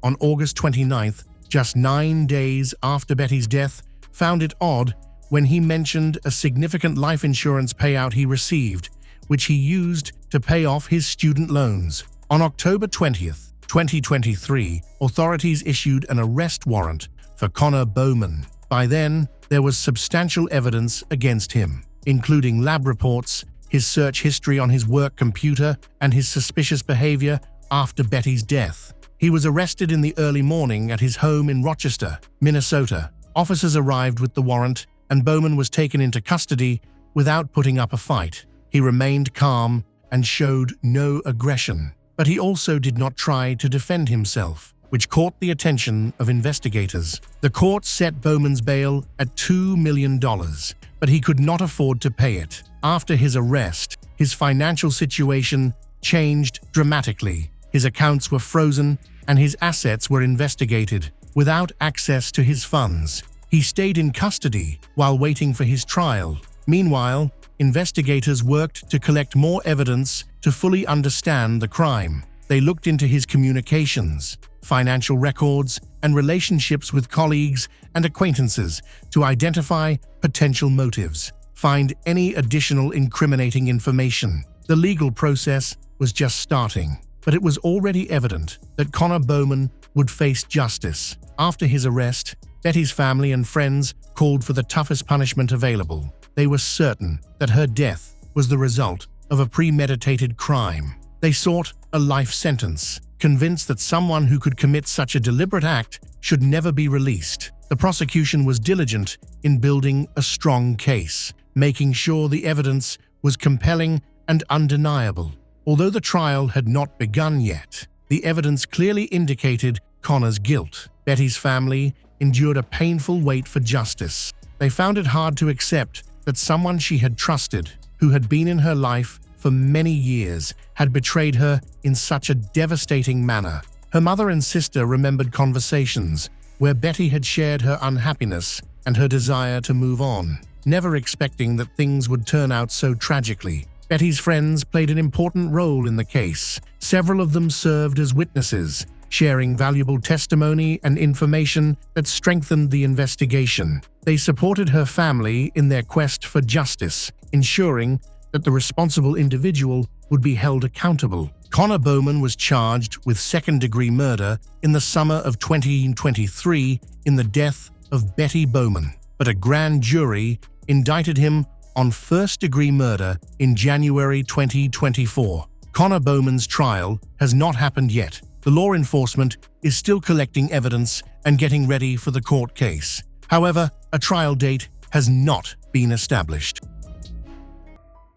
on August 29th, just 9 days after Betty's death, found it odd when he mentioned a significant life insurance payout he received, which he used to pay off his student loans. On October 20th, 2023, authorities issued an arrest warrant for Connor Bowman. By then, there was substantial evidence against him, including lab reports, his search history on his work computer, and his suspicious behavior after Betty's death. He was arrested in the early morning at his home in Rochester, Minnesota. Officers arrived with the warrant, and Bowman was taken into custody without putting up a fight. He remained calm and showed no aggression, but he also did not try to defend himself, which caught the attention of investigators. The court set Bowman's bail at $2 million, but he could not afford to pay it. After his arrest, his financial situation changed dramatically. His accounts were frozen and his assets were investigated without access to his funds. He stayed in custody while waiting for his trial. Meanwhile, investigators worked to collect more evidence to fully understand the crime. They looked into his communications, financial records, and relationships with colleagues and acquaintances to identify potential motives, find any additional incriminating information. The legal process was just starting, but it was already evident that Connor Bowman would face justice. After his arrest, Betty's family and friends called for the toughest punishment available. They were certain that her death was the result of a premeditated crime. They sought a life sentence, convinced that someone who could commit such a deliberate act should never be released. The prosecution was diligent in building a strong case, making sure the evidence was compelling and undeniable. Although the trial had not begun yet, the evidence clearly indicated Connor's guilt. Betty's family endured a painful wait for justice. They found it hard to accept that someone she had trusted, who had been in her life for many years, had betrayed her in such a devastating manner. Her mother and sister remembered conversations where Betty had shared her unhappiness and her desire to move on, never expecting that things would turn out so tragically. Betty's friends played an important role in the case. Several of them served as witnesses, sharing valuable testimony and information that strengthened the investigation. They supported her family in their quest for justice, ensuring that the responsible individual would be held accountable. Connor Bowman was charged with second-degree murder in the summer of 2023 in the death of Betty Bowman, but a grand jury indicted him on first-degree murder in January 2024. Connor Bowman's trial has not happened yet. The law enforcement is still collecting evidence and getting ready for the court case. However, a trial date has not been established.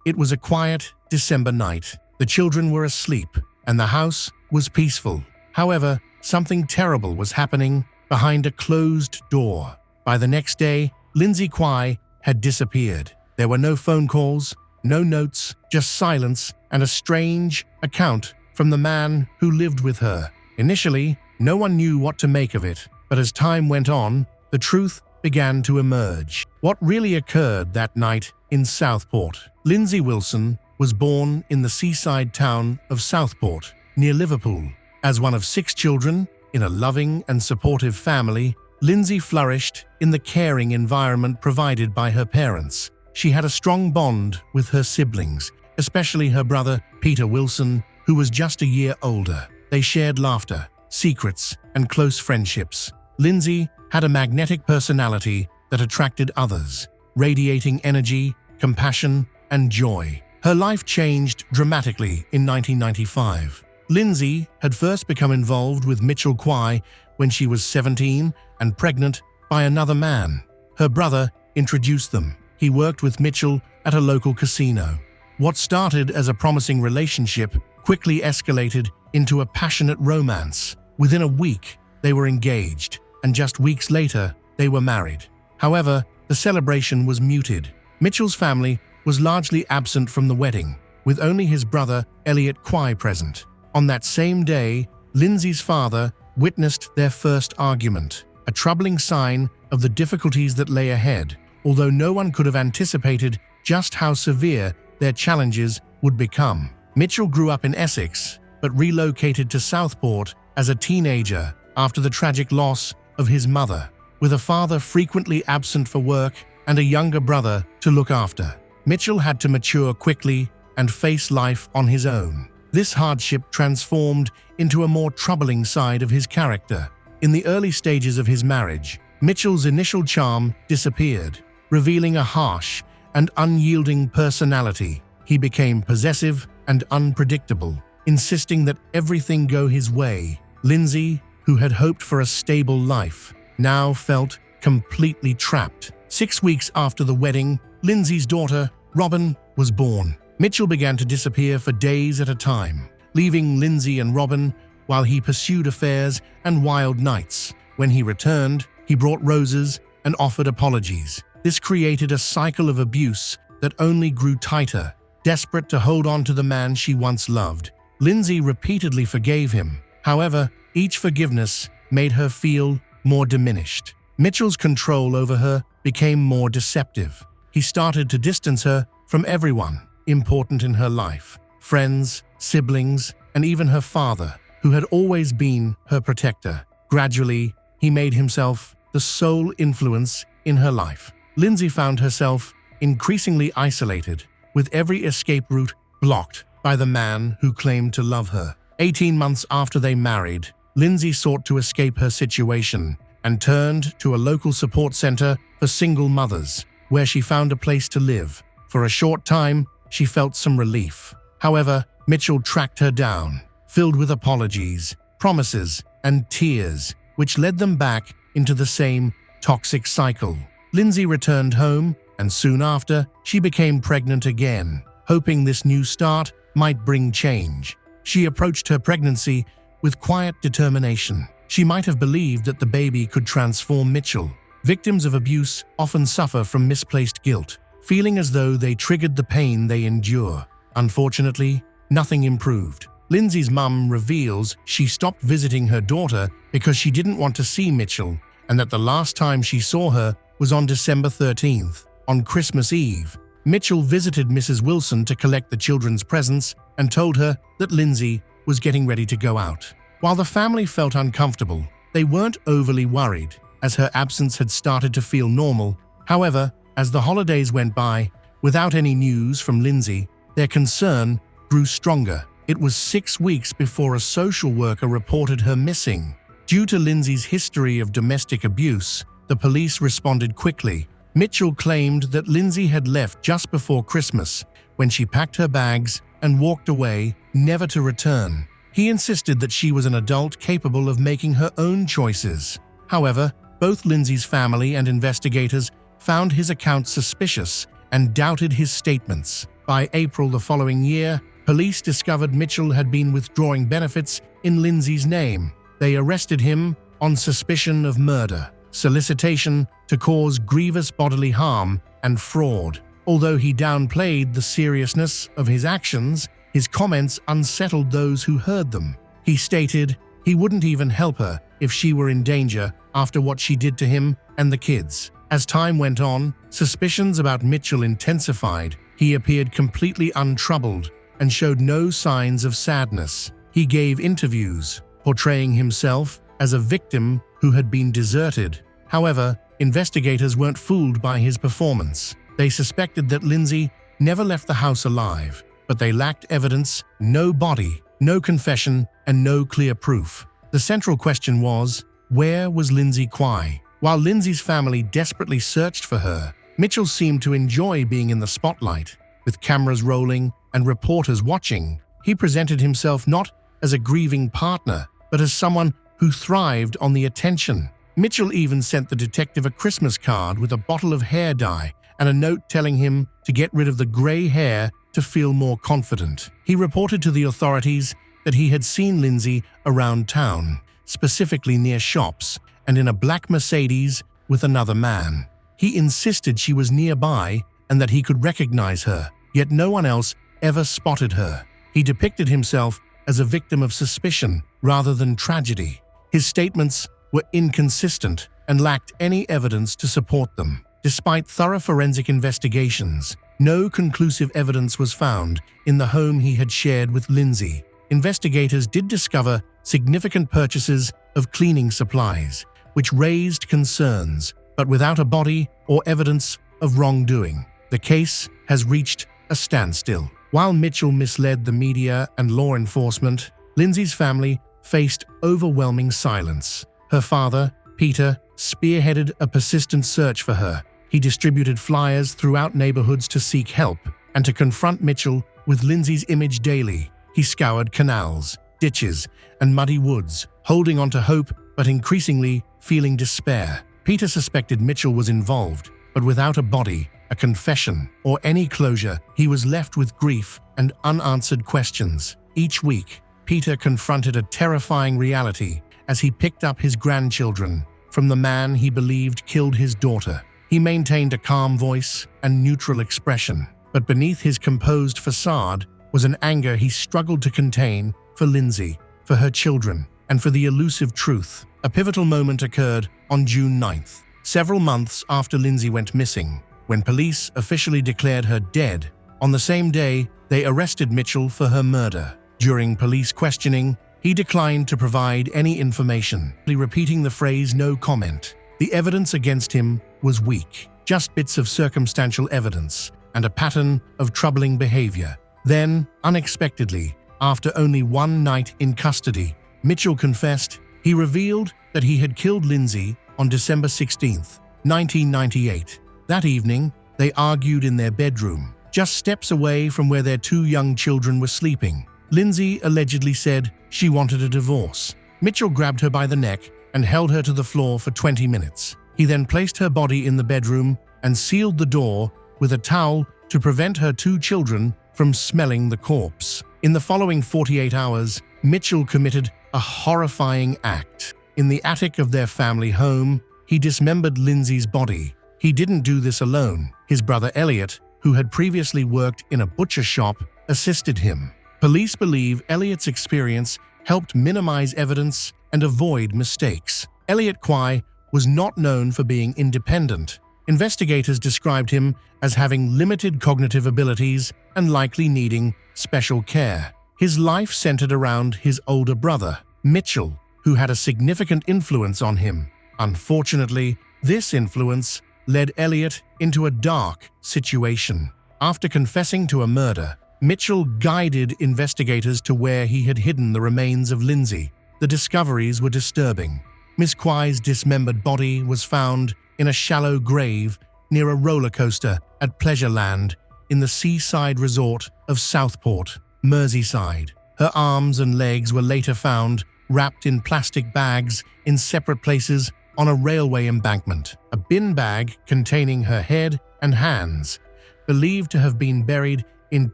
It was a quiet December night. The children were asleep, and the house was peaceful. However, something terrible was happening behind a closed door. By the next day, Lindsay Quay had disappeared. There were no phone calls, no notes, just silence and a strange account from the man who lived with her. Initially, no one knew what to make of it, but as time went on, the truth began to emerge. What really occurred that night in Southport? Lindsay Wilson was born in the seaside town of Southport, near Liverpool. As one of 6 children in a loving and supportive family, Lindsay flourished in the caring environment provided by her parents. She had a strong bond with her siblings, especially her brother, Peter Wilson, who was just a year older. They shared laughter, secrets, and close friendships. Lindsay had a magnetic personality that attracted others, radiating energy, compassion, and joy. Her life changed dramatically in 1995. Lindsay had first become involved with Mitchell Quay when she was 17 and pregnant by another man. Her brother introduced them. He worked with Mitchell at a local casino. What started as a promising relationship quickly escalated into a passionate romance. Within a week, they were engaged, and just weeks later, they were married. However, the celebration was muted. Mitchell's family was largely absent from the wedding, with only his brother, Elliot Quay, present. On that same day, Lindsay's father witnessed their first argument, a troubling sign of the difficulties that lay ahead, although no one could have anticipated just how severe their challenges would become. Mitchell grew up in Essex, but relocated to Southport as a teenager after the tragic loss of his mother. With a father frequently absent for work and a younger brother to look after, Mitchell had to mature quickly and face life on his own. This hardship transformed into a more troubling side of his character. In the early stages of his marriage, Mitchell's initial charm disappeared, revealing a harsh and unyielding personality. He became possessive and unpredictable, insisting that everything go his way. Lindsay, who had hoped for a stable life, now felt completely trapped. 6 weeks after the wedding, Lindsay's daughter, Robin, was born. Mitchell began to disappear for days at a time, leaving Lindsay and Robin while he pursued affairs and wild nights. When he returned, he brought roses and offered apologies. This created a cycle of abuse that only grew tighter. Desperate to hold on to the man she once loved, Lindsay repeatedly forgave him. However, each forgiveness made her feel more diminished. Mitchell's control over her became more deceptive. He started to distance her from everyone important in her life: friends, siblings, and even her father, who had always been her protector. Gradually, he made himself the sole influence in her life. Lindsay found herself increasingly isolated, with every escape route blocked by the man who claimed to love her. 18 months after they married, Lindsay sought to escape her situation and turned to a local support center for single mothers, where she found a place to live. For a short time, she felt some relief. However, Mitchell tracked her down, filled with apologies, promises, and tears, which led them back into the same toxic cycle. Lindsay returned home, and soon after, she became pregnant again, hoping this new start might bring change. She approached her pregnancy with quiet determination. She might have believed that the baby could transform Mitchell. Victims of abuse often suffer from misplaced guilt, feeling as though they triggered the pain they endure. Unfortunately, nothing improved. Lindsay's mum reveals she stopped visiting her daughter because she didn't want to see Mitchell, and that the last time she saw her was on December 13th. On Christmas Eve, Mitchell visited Mrs. Wilson to collect the children's presents and told her that Lindsay was getting ready to go out. While the family felt uncomfortable, they weren't overly worried, as her absence had started to feel normal. However, as the holidays went by, without any news from Lindsay, their concern grew stronger. It was 6 weeks before a social worker reported her missing. Due to Lindsay's history of domestic abuse, the police responded quickly. Mitchell claimed that Lindsay had left just before Christmas, when she packed her bags and walked away, never to return. He insisted that she was an adult capable of making her own choices. However, both Lindsay's family and investigators found his account suspicious and doubted his statements. By April the following year, police discovered Mitchell had been withdrawing benefits in Lindsay's name. They arrested him on suspicion of murder, solicitation to cause grievous bodily harm, and fraud. Although he downplayed the seriousness of his actions, his comments unsettled those who heard them. He stated he wouldn't even help her if she were in danger after what she did to him and the kids. As time went on, suspicions about Mitchell intensified. He appeared completely untroubled and showed no signs of sadness. He gave interviews, portraying himself as a victim who had been deserted. However, investigators weren't fooled by his performance. They suspected that Lindsay never left the house alive, but they lacked evidence: no body, no confession, and no clear proof. The central question was, Where was Lindsay Quay? While Lindsay's family desperately searched for her, Mitchell seemed to enjoy being in the spotlight. With cameras rolling and reporters watching, he presented himself not as a grieving partner, but as someone who thrived on the attention. Mitchell even sent the detective a Christmas card with a bottle of hair dye and a note telling him to get rid of the gray hair to feel more confident. He reported to the authorities that he had seen Lindsay around town, specifically near shops, and in a black Mercedes with another man. He insisted she was nearby and that he could recognize her, yet no one else ever spotted her. He depicted himself as a victim of suspicion rather than tragedy. His statements were inconsistent and lacked any evidence to support them. Despite thorough forensic investigations, no conclusive evidence was found in the home he had shared with Lindsay. Investigators did discover significant purchases of cleaning supplies, which raised concerns, but without a body or evidence of wrongdoing. The case has reached a standstill. While Mitchell misled the media and law enforcement, Lindsay's family faced overwhelming silence. Her father, Peter, spearheaded a persistent search for her. He distributed flyers throughout neighborhoods to seek help and to confront Mitchell with Lindsay's image daily. He scoured canals, ditches, and muddy woods, holding on to hope but increasingly feeling despair. Peter suspected Mitchell was involved, but without a body, a confession, or any closure, he was left with grief and unanswered questions. Each week, Peter confronted a terrifying reality as he picked up his grandchildren from the man he believed killed his daughter. He maintained a calm voice and neutral expression, but beneath his composed facade was an anger he struggled to contain for Lindsay, for her children, and for the elusive truth. A pivotal moment occurred on June 9th, several months after Lindsay went missing, when police officially declared her dead. On the same day, they arrested Mitchell for her murder. During police questioning, he declined to provide any information, repeating the phrase "no comment." The evidence against him was weak, just bits of circumstantial evidence and a pattern of troubling behavior. Then, unexpectedly, after only one night in custody, Mitchell confessed. He revealed that he had killed Lindsay on December 16, 1998. That evening, they argued in their bedroom, just steps away from where their two young children were sleeping. Lindsay allegedly said she wanted a divorce. Mitchell grabbed her by the neck and held her to the floor for 20 minutes. He then placed her body in the bedroom and sealed the door with a towel to prevent her two children from smelling the corpse. In the following 48 hours, Mitchell committed a horrifying act. In the attic of their family home, he dismembered Lindsay's body. He didn't do this alone. His brother Elliot, who had previously worked in a butcher shop, assisted him. Police believe Elliot's experience helped minimize evidence and avoid mistakes. Elliot Quay was not known for being independent. Investigators described him as having limited cognitive abilities and likely needing special care. His life centered around his older brother, Mitchell, who had a significant influence on him. Unfortunately, this influence led Elliot into a dark situation. After confessing to a murder, Mitchell guided investigators to where he had hidden the remains of Lindsay. The discoveries were disturbing. Miss Quay's dismembered body was found in a shallow grave near a roller coaster at Pleasureland in the seaside resort of Southport, Merseyside. Her arms and legs were later found wrapped in plastic bags in separate places on a railway embankment. A bin bag containing her head and hands, believed to have been buried in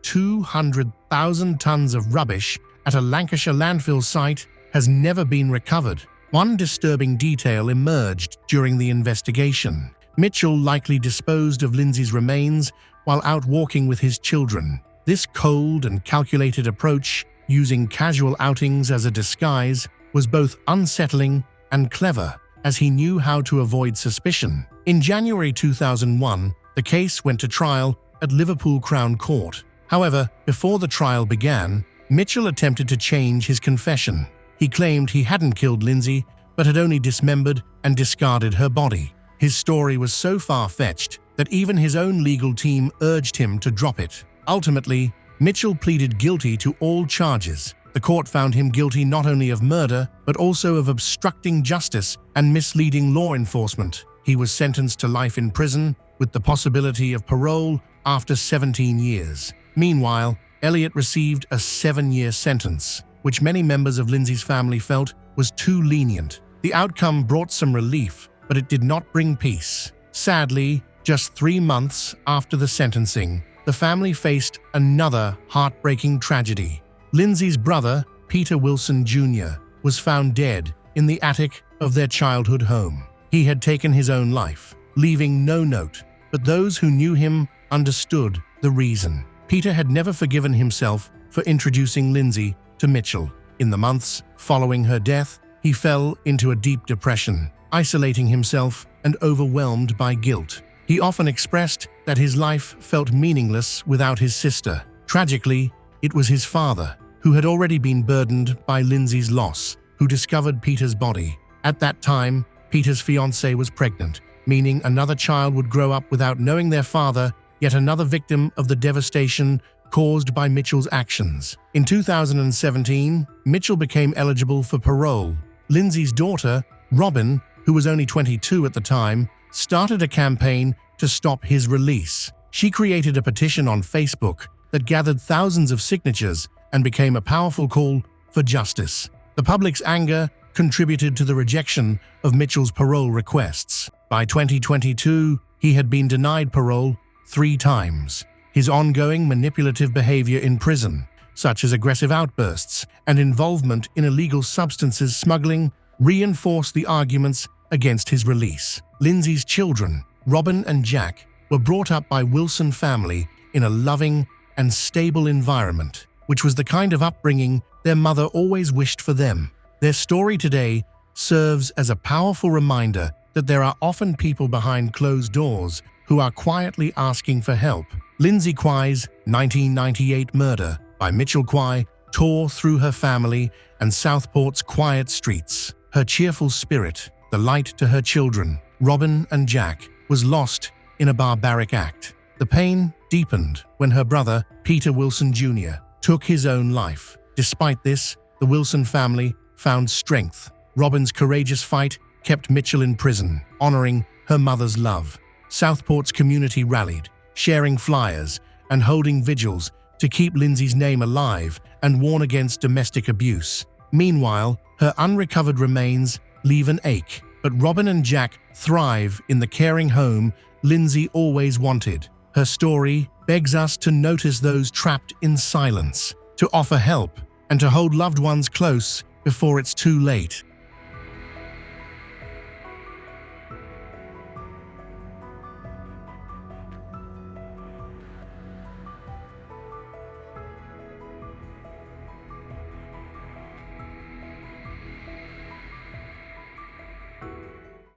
200,000 tons of rubbish at a Lancashire landfill site, has never been recovered. One disturbing detail emerged during the investigation. Mitchell likely disposed of Lindsay's remains while out walking with his children. This cold and calculated approach, using casual outings as a disguise, was both unsettling and clever, as he knew how to avoid suspicion. In January 2001, the case went to trial at Liverpool Crown Court. However, before the trial began, Mitchell attempted to change his confession. He claimed he hadn't killed Lindsay, but had only dismembered and discarded her body. His story was so far-fetched that even his own legal team urged him to drop it. Ultimately, Mitchell pleaded guilty to all charges. The court found him guilty not only of murder, but also of obstructing justice and misleading law enforcement. He was sentenced to life in prison with the possibility of parole after 17 years. Meanwhile, Elliot received a 7-year sentence, which many members of Lindsay's family felt was too lenient. The outcome brought some relief, but it did not bring peace. Sadly, just 3 months after the sentencing, the family faced another heartbreaking tragedy. Lindsay's brother, Peter Wilson Jr., was found dead in the attic of their childhood home. He had taken his own life, leaving no note, but those who knew him understood the reason. Peter had never forgiven himself for introducing Lindsay to Mitchell. In the months following her death, he fell into a deep depression, isolating himself and overwhelmed by guilt. He often expressed that his life felt meaningless without his sister. Tragically, it was his father, who had already been burdened by Lindsay's loss, who discovered Peter's body. At that time, Peter's fiancée was pregnant, meaning another child would grow up without knowing their father, yet another victim of the devastation caused by Mitchell's actions. In 2017, Mitchell became eligible for parole. Lindsay's daughter, Robin, who was only 22 at the time, started a campaign to stop his release. She created a petition on Facebook that gathered thousands of signatures and became a powerful call for justice. The public's anger contributed to the rejection of Mitchell's parole requests. By 2022, he had been denied parole 3 times. His ongoing manipulative behavior in prison, such as aggressive outbursts and involvement in illegal substances smuggling, reinforced the arguments against his release. Lindsay's children, Robin and Jack, were brought up by Wilson family in a loving and stable environment, which was the kind of upbringing their mother always wished for them. Their story today serves as a powerful reminder that there are often people behind closed doors who are quietly asking for help. Lindsay Kwai's 1998 murder by Mitchell Kwai tore through her family and Southport's quiet streets. Her cheerful spirit, the light to her children, Robin and Jack, was lost in a barbaric act. The pain deepened when her brother, Peter Wilson Jr., took his own life. Despite this, the Wilson family found strength. Robin's courageous fight kept Mitchell in prison, honoring her mother's love. Southport's community rallied, sharing flyers and holding vigils to keep Lindsay's name alive and warn against domestic abuse. Meanwhile, her unrecovered remains leave an ache, but Robin and Jack thrive in the caring home Lindsay always wanted. Her story begs us to notice those trapped in silence, to offer help, and to hold loved ones close before it's too late.